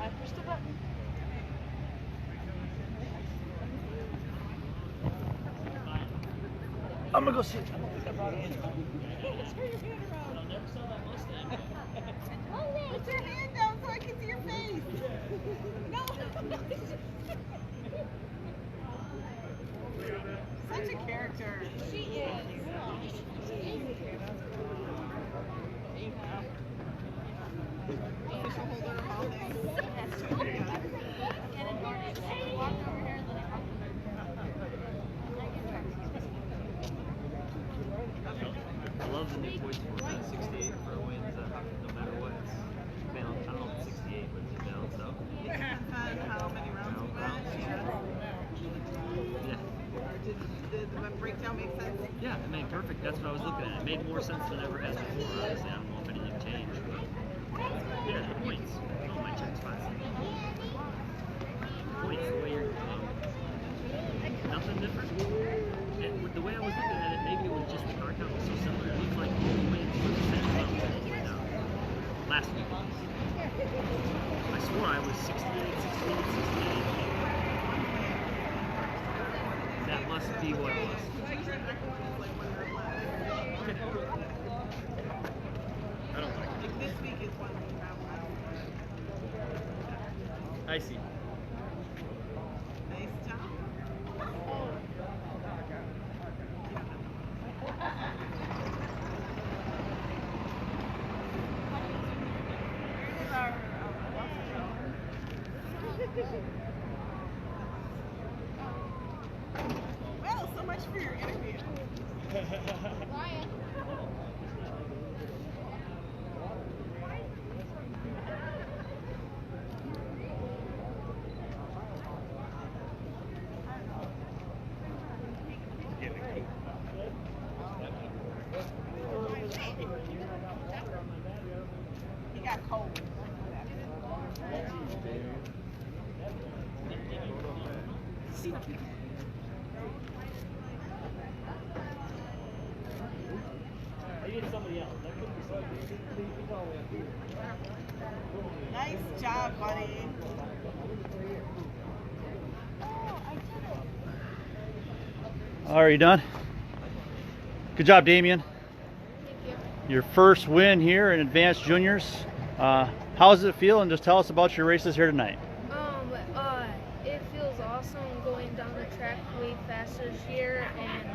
I pushed the button. I'm gonna go see. Put your hand down so I can see your face. No. Such a character. She is. Official holder of all things. I love the new points format, 68 for wins, no matter what. I don't know if it's 68, but it's down, so. Depends on how many rounds we went. Yeah. Did the breakdown make sense? Yeah, it made perfect. That's what I was looking at. It made more sense than it ever has before. Honestly, I don't know if anything changed. Yeah, the points. Oh, my check spots. Points, the way you're, nothing different. The way I was looking at it, maybe it was just the car count was so similar. It looked like all the wins were the same amount right now. Last week at least. I swore I was 68, 68, 68. That must be what it was. Okay. I don't like Like this week is one we have. it. I see. Nice job. Well, so much for your interview. He got cold. Nice job, buddy. Are you done? Good job, Damien. Your first win here in Advanced Juniors. How does it feel? And just tell us about your races here tonight. It feels awesome going down the track way faster this year, and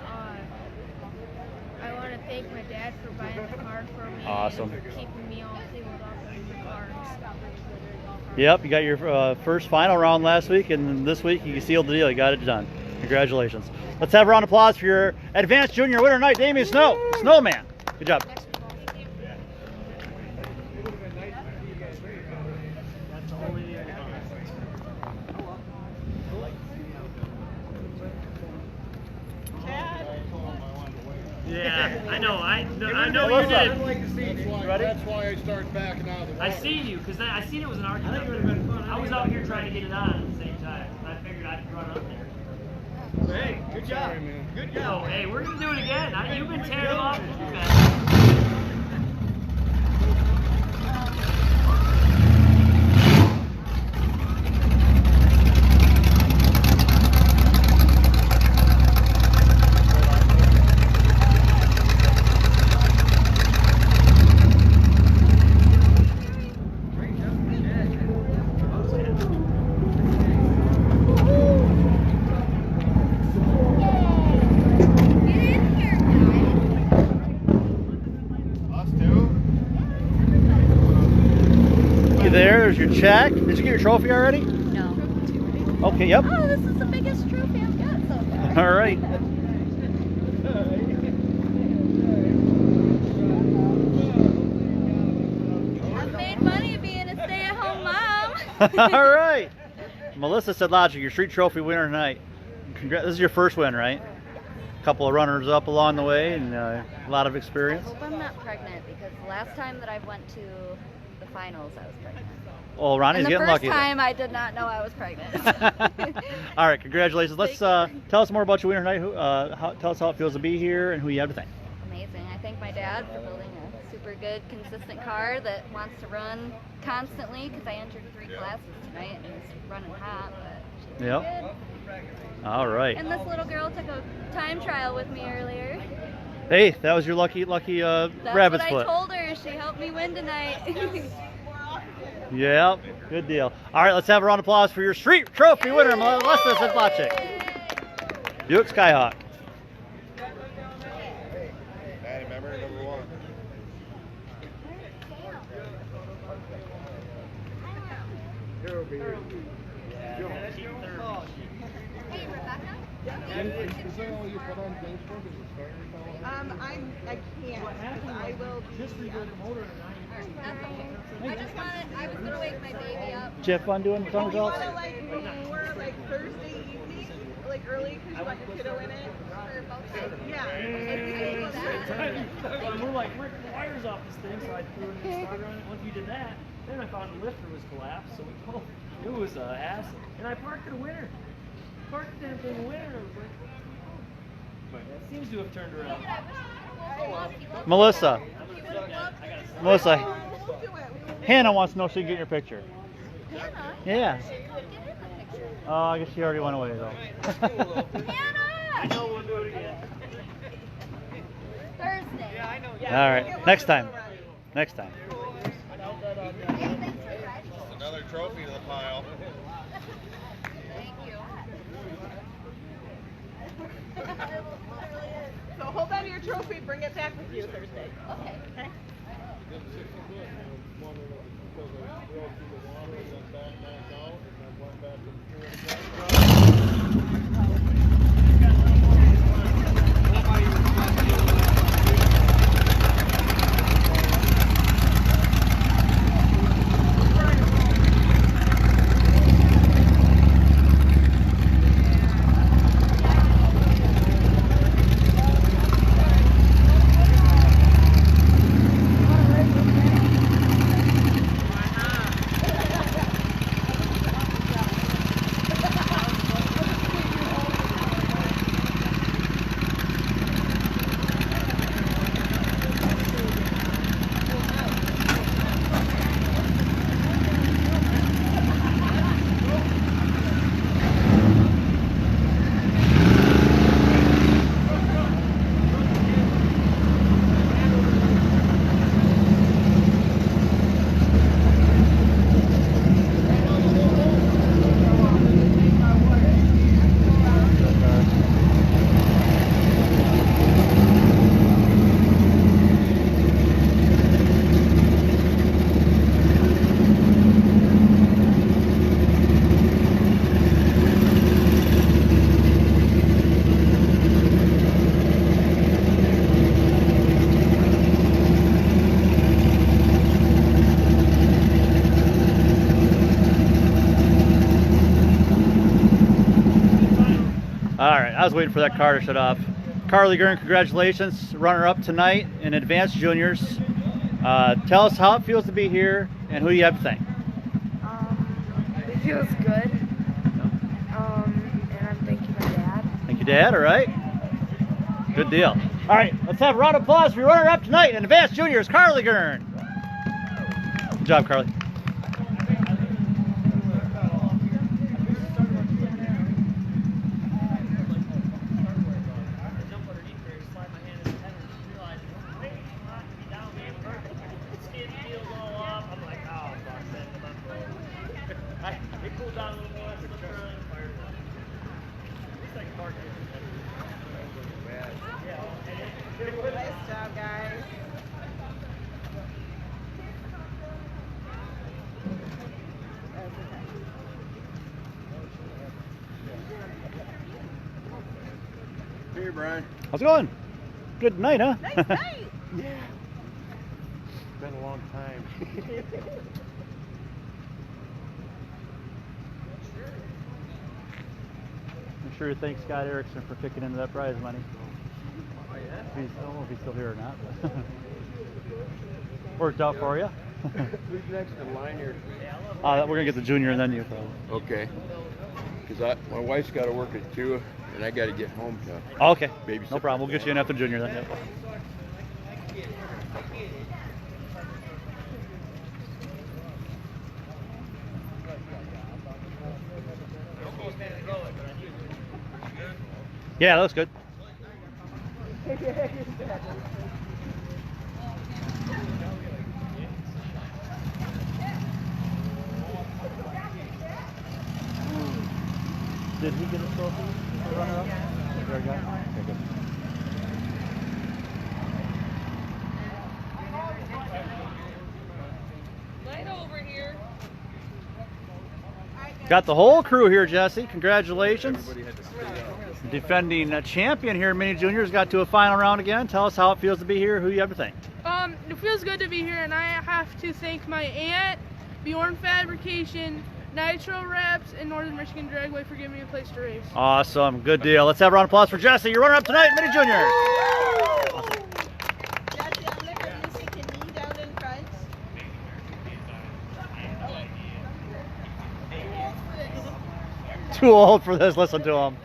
I want to thank my dad for buying the car for me. Awesome. And for keeping me all fueled up in the car and stuff. Yep, you got your first final round last week, and this week you sealed the deal. You got it done. Congratulations. Let's have a round of applause for your Advanced Junior winner tonight, Damien Snowman. Good job. Yeah, I know. I know you did. That's why I started backing out of the I seen you because I seen it was an argument. I was out here trying to get it on at the same time. I figured I'd run up there. Hey, good job. Good job. Oh, hey, we're gonna do it again. You've been tearing them off. Okay. There's your check. Did you get your trophy already? No. Okay, yep. Oh, this is the biggest trophy I've got so far. All right. I've made money being a stay-at-home mom. All right. Melissa said Logic, your street trophy winner tonight. Congrats. This is your first win, right? A couple of runners up along the way and a lot of experience. I hope I'm not pregnant because the last time that I went to the finals, I was pregnant. Oh, Ronnie's getting lucky. And the first time, I did not know I was pregnant. All right, congratulations. Let's tell us more about your winner tonight. Tell us how it feels to be here and who you have to thank. Amazing. I thank my dad for building a super good, consistent car that wants to run constantly because I entered 3 classes tonight and it's running hot, but she's doing good. All right. And this little girl took a time trial with me earlier. Hey, that was your lucky That's rabbit's what foot. I told her. She helped me win tonight. Yep, good deal. All right, let's have a round of applause for your street trophy winner, Melissa Sedlacek. Buick Skyhawk. Memory number 1. Hey, Rebecca? Is that all you put on Facebook? Is it starting to I can't. I will be. That's okay. I was gonna wake my baby up. Jeff fun doing the thumbs You up? want to like before like Thursday evening, like early because you want your kiddo in it. For both days. Yeah. We're like, ripped the wires off this thing, so I threw it in the starter on it. Once we did that, then I found the lifter was collapsed, so we called. It was a hassle. And I parked in a winter. Parked the damn thing in a winter, and I was like, but it seems to have turned around. Melissa. Melissa. We'll do it. Hannah wants to know if she can get your picture. Hannah? Yeah. Get in the picture. Oh, I guess she already went away though. Hannah! No, we'll do it again. Thursday. All right, next time. Next time. Another trophy to the pile. Thank you. So hold on to your trophy. Bring it back with you Thursday. Okay. Okay. All right, I was waiting for that car to shut off. Carly Gurn, congratulations, runner-up tonight in Advanced Juniors. Tell us how it feels to be here and who you have to thank. It feels good. Dad, all right? Good deal. All right, let's have a round of applause for your runner-up tonight in Advanced Juniors, Carly Gurn. Good job, Carly. It cooled down a little more. Nice job, guys. Hey, Brian. How's it going? Good night, huh? Nice night. Yeah. It's been a long time. I'm sure you thank Scott Erickson for kicking into that prize money. Oh, yeah? I don't know if he's still here or not. But worked out for you. Who's next in line here? We're going to get the junior and then you probably. Okay. Because my wife's got to work at 2, and I got to get home to Okay. babysit. No problem. We'll get you in after junior then. Yep. Yeah, that looks good. Did he get a trophy for runner-up? Very good. Okay, good. Light over here. Got the whole crew here, Jesse. Congratulations. Everybody had to stay out. Defending champion here in Mini Juniors, got to a final round again. Tell us how it feels to be here, who you have to thank. It feels good to be here, and I have to thank my aunt, Bjorn Fabrication, Nitro Wraps, and Northern Michigan Dragway for giving me a place to race. Awesome, good deal. Let's have a round of applause for Jesse, your runner-up tonight in Mini Juniors. Jesse, I'm going to you stick your knee down in front. Too old for this, listen to him.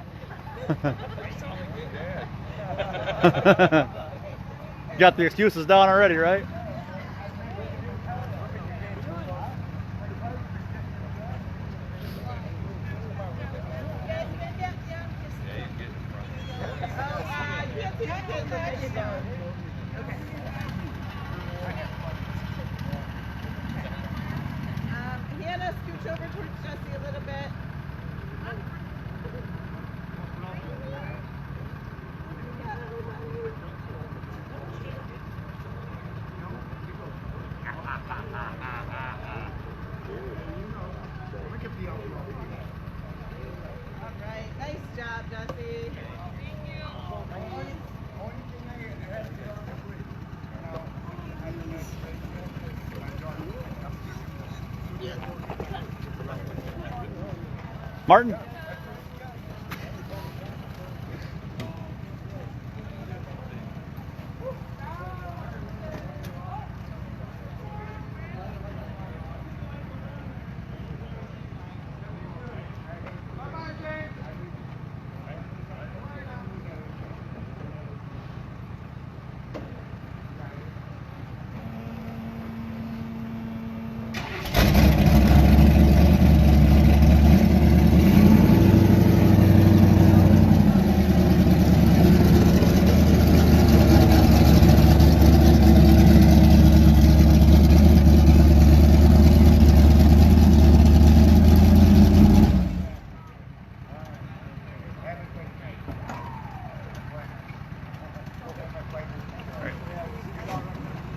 Got the excuses down already, right? Hannah, scooch over towards Jesse a little bit. Alright, nice job, Jesse. Thank you. Martin?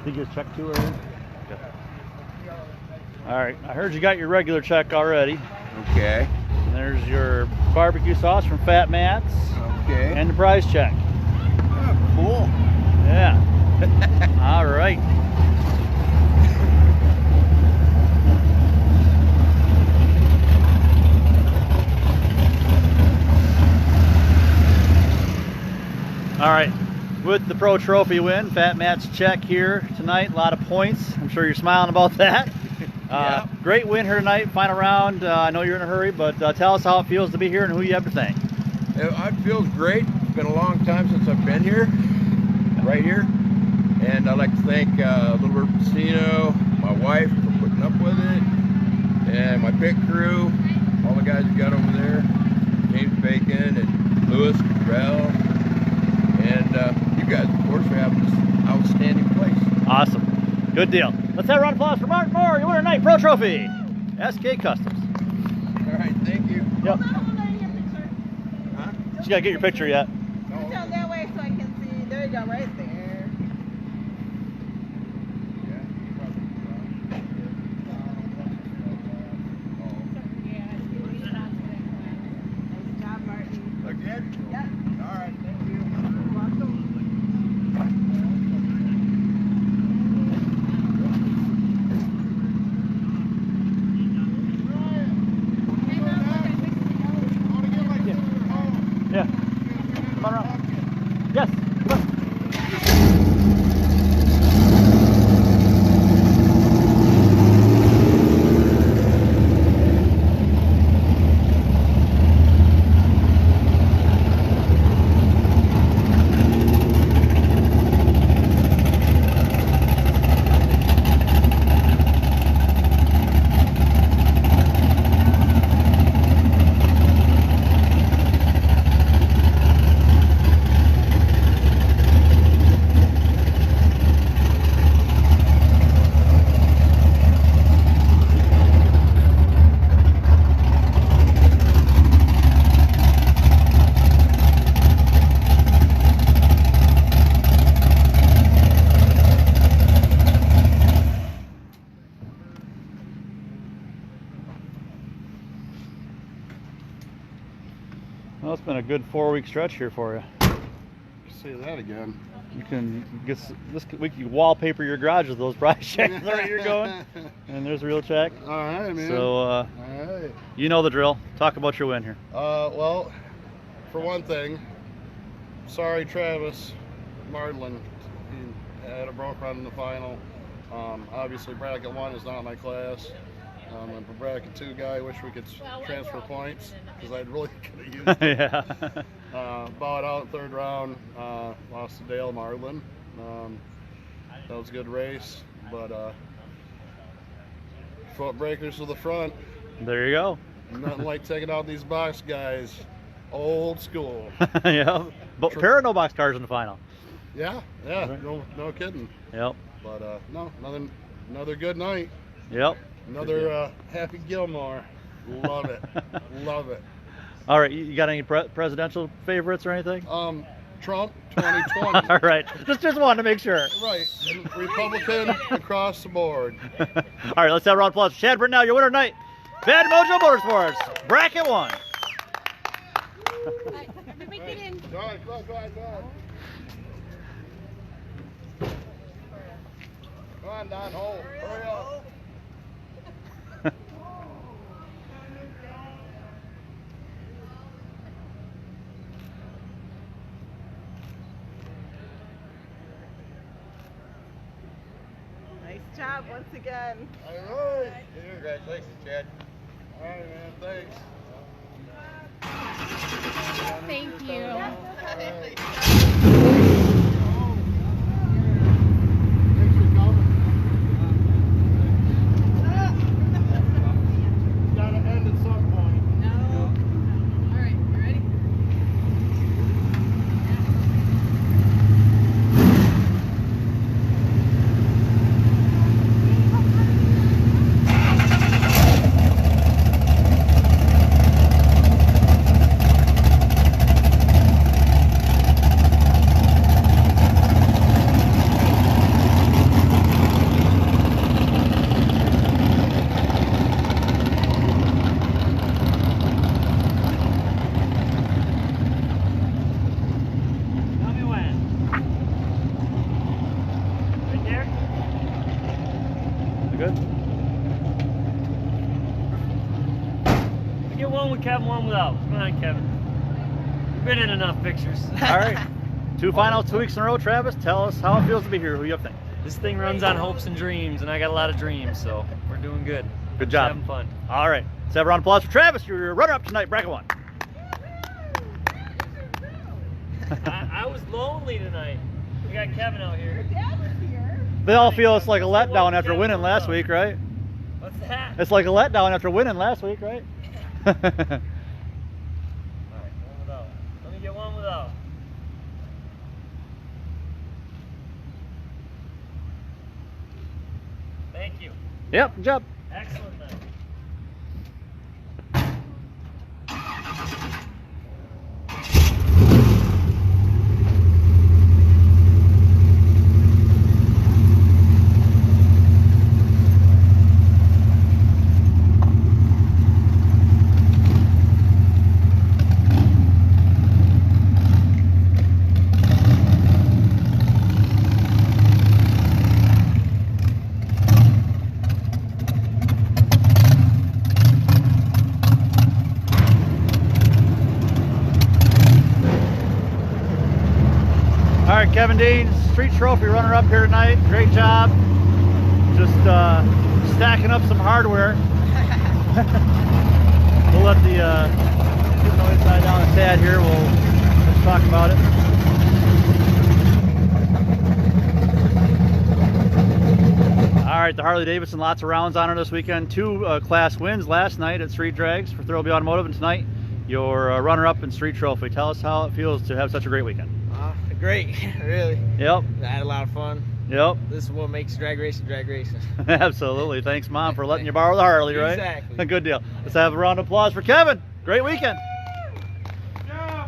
Did you get a check too early? Okay. All right, I heard you got your regular check already. Okay. And there's your barbecue sauce from Fat Matt's. Okay. And the prize check. Oh, cool. Yeah. All right. All right. With the Pro Trophy win, Fat Matt's check here tonight. A lot of points. I'm sure you're smiling about that. Yeah. Great win here tonight. Final round. I know you're in a hurry, but tell us how it feels to be here and who you have to thank. It feels great. It's been a long time since I've been here, right here. And I'd like to thank Little Bird Casino, my wife for putting up with it, and my pit crew, all the guys who got over there, James Bacon and Lewis, Rel, and you guys, of course, for having this outstanding place. Awesome. Good deal. Let's have a round of applause for Martin Moore, your winner tonight, Pro Trophy, SK Customs. All right, thank you. Yep. You gotta get your picture yet. Tell that way so I can see. There you go, right there. Nice job, Martin. Look good? Yep. All right, thank you. You're welcome. Yeah. Come on around. Yes. Come on. Well, it's been a good 4-week stretch here for you. Say that again. You can get this week. You wallpaper your garage with those price checks where you're going, and there's a real check. All right, man. So, all right. You know the drill. Talk about your win here. Well, for one thing, sorry, Travis Marlin. He had a broke run in the final. Obviously, bracket 1 is not my class. I'm a bracket 2 guy. Wish we could transfer points because I really could have used it. Yeah. Bowed out in 3rd round. Lost to Dale Marlin. That was a good race, but foot breakers to the front. There you go. Nothing like taking out these box guys. Old school. Yeah. But pair of no box cars in the final. Yeah. No kidding. Yep. But no, another good night. Yep. Another Happy Gilmore. Love it. Love it. All right, you got any presidential favorites or anything? Trump 2020. All right, just wanted to make sure. Right, Republican across the board. All right, let's have a round of applause. Chad Britnell, your winner tonight. Bad Mojo Motorsports, bracket 1. Go on. Come on, Don Hole. Hurry up. Nice job once again. All right. Congratulations, Chad. All right, man. Thanks. Thank you. Thanks for coming. Gotta end at some point. No. All right, you ready? Tell me when. Right there? You good? Get one with Kevin, one without. Come on, Kevin. You've been in enough pictures. All right. 2 finals, 2 weeks in a row. Travis, tell us how it feels to be here. Who you up think? This thing runs on hopes and dreams, and I got a lot of dreams, so we're doing good. Good job. Having fun. All right. Let's have a round of applause for Travis. You're your runner-up tonight, bracket 1. I was lonely tonight. We got Kevin out here. Dad was here. They all feel it's like a letdown after winning last week, right? What's that? It's like a letdown after winning last week, right? All right, one without. Let me get one without. Thank you. Yep, good job. Excellent night. All right, Kevin Dean, street trophy runner-up here tonight. Great job. Just stacking up some hardware. We'll let the get the inside down a tad here. Let's talk about it. All right, the Harley Davidson, lots of rounds on her this weekend. 2 class wins last night at Street Drags for Thurlby Automotive, and tonight your runner-up in street trophy. Tell us how it feels to have such a great weekend. Great, really. Yep. I had a lot of fun. Yep. This is what makes drag racing drag racing. Absolutely. Thanks, Mom, for letting you borrow the Harley, right? Exactly. Good deal. Let's have a round of applause for Kevin. Great weekend. Now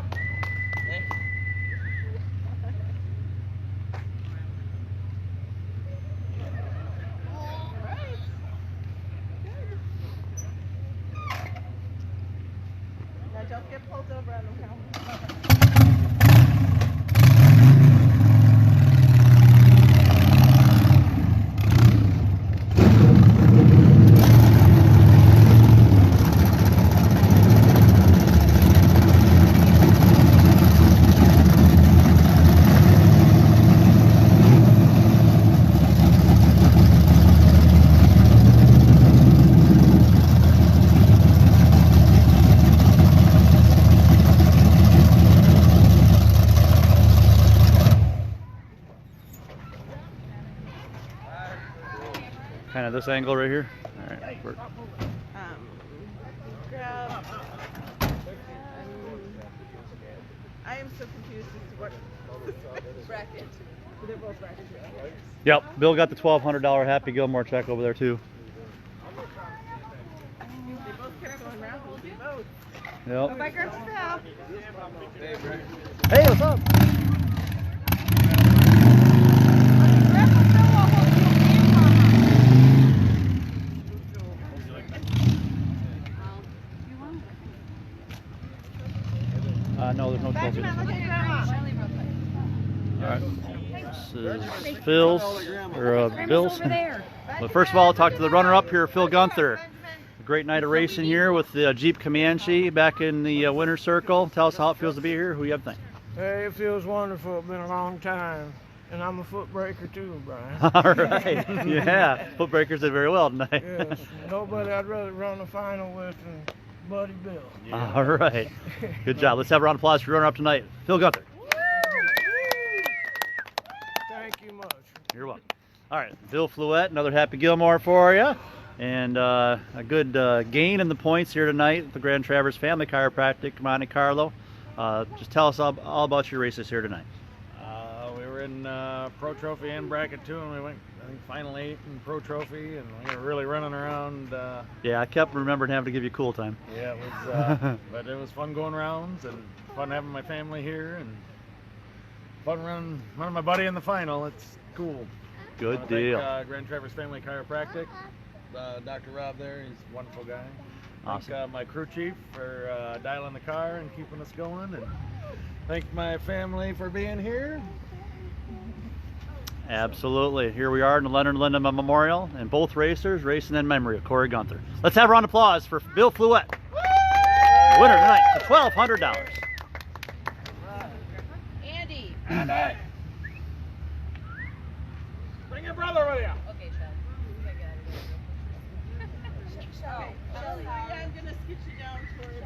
don't get pulled over on the helmet. Kind of this angle right here. All right. Grab. I am so confused as to what bracket. They're both brackets. Yep. Bill got the $1,200 Happy Gilmore check over there too. They both kept going round. We'll do both. Yep. Bye, Grandpa Phil. Hey, what's up? Grandpa Phil will hold you a game, Mama. No, there's no trophy. Look at Grandma. All right. This is Phil's, or Bill's. But first of all, I'll talk to the runner-up here, Phil Gunther. A great night of racing here with the Jeep Comanche back in the winner's circle. Tell us how it feels to be here. Who you have to thank? Hey, it feels wonderful. It's been a long time. And I'm a foot breaker too, Brian. All right. Yeah. Foot breakers did very well tonight. Yes. Nobody I'd rather run the final with than Buddy Bill. Yeah. All right. Good job. Let's have a round of applause for your runner-up tonight, Phil Gunther. Thank you much. You're welcome. All right, Bill Fluette, another Happy Gilmore for you. And a good gain in the points here tonight at the Grand Traverse Family Chiropractic, Monte Carlo. Just tell us all about your races here tonight. We were in Pro Trophy and Bracket 2, and we went, I think, Final 8 in Pro Trophy, and we were really running around. Yeah, I kept remembering having to give you cool time. Yeah, it was, but it was fun going rounds, and fun having my family here, and fun running my buddy in the final. It's cool. Good deal. Thank, Grand Traverse Family Chiropractic, Dr. Rob there, he's a wonderful guy. Awesome. Thank my crew chief for dialing the car and keeping us going, and thank my family for being here. Absolutely. Here we are in the Leonard Lindemann Memorial, and both racers racing in memory of Corey Gunther. Let's have a round of applause for Bill Fluette. The winner tonight, the $1,200. Andy. Bring your brother with you. Okay, Shelly. Shelly. I'm gonna sketch you down toward.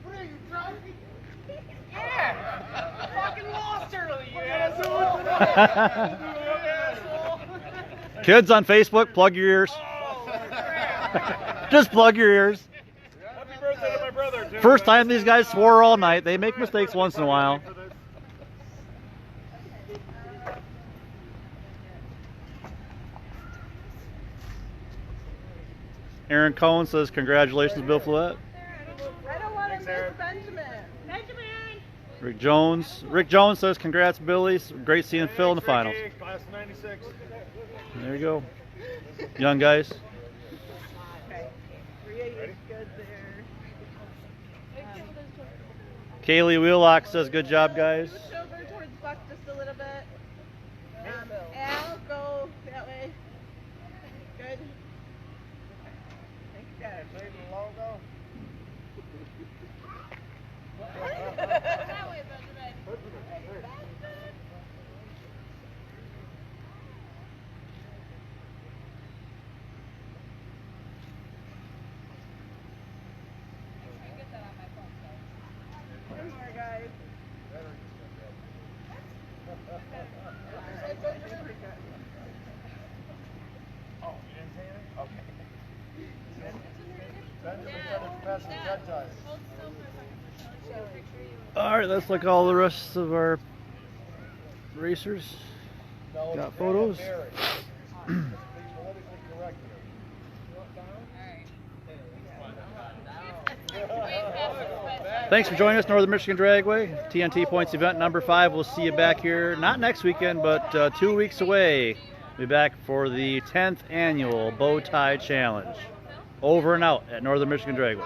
What are you driving? Yeah! Fucking lost early, you asshole! Kids on Facebook, plug your ears. Just plug your ears. Happy birthday to my brother, too. First time these guys swore all night. They make mistakes once in a while. Aaron Cohen says, congratulations, Bill Fluette. I don't want to miss Benjamin. Benjamin! Rick Jones says, congrats, Billy. Great seeing Phil in the finals. Class of 96. There you go. Young guys. Okay. Rhea is good there. Kaylee Wheelock says, good job, guys. Switch over towards Buck just a little bit. Al, go that way. Good. Thank you, guys. Leave the logo. That way, Benjamin. One more, guys. Oh, you didn't say anything? Okay. Benjamin said it's past the red time. All right, let's look at all the rest of our racers. Got photos. Thanks for joining us, Northern Michigan Dragway, TNT Points Event number 5. We'll see you back here, not next weekend, but 2 weeks away. We'll be back for the 10th annual Bow Tie Challenge. Over and out at Northern Michigan Dragway.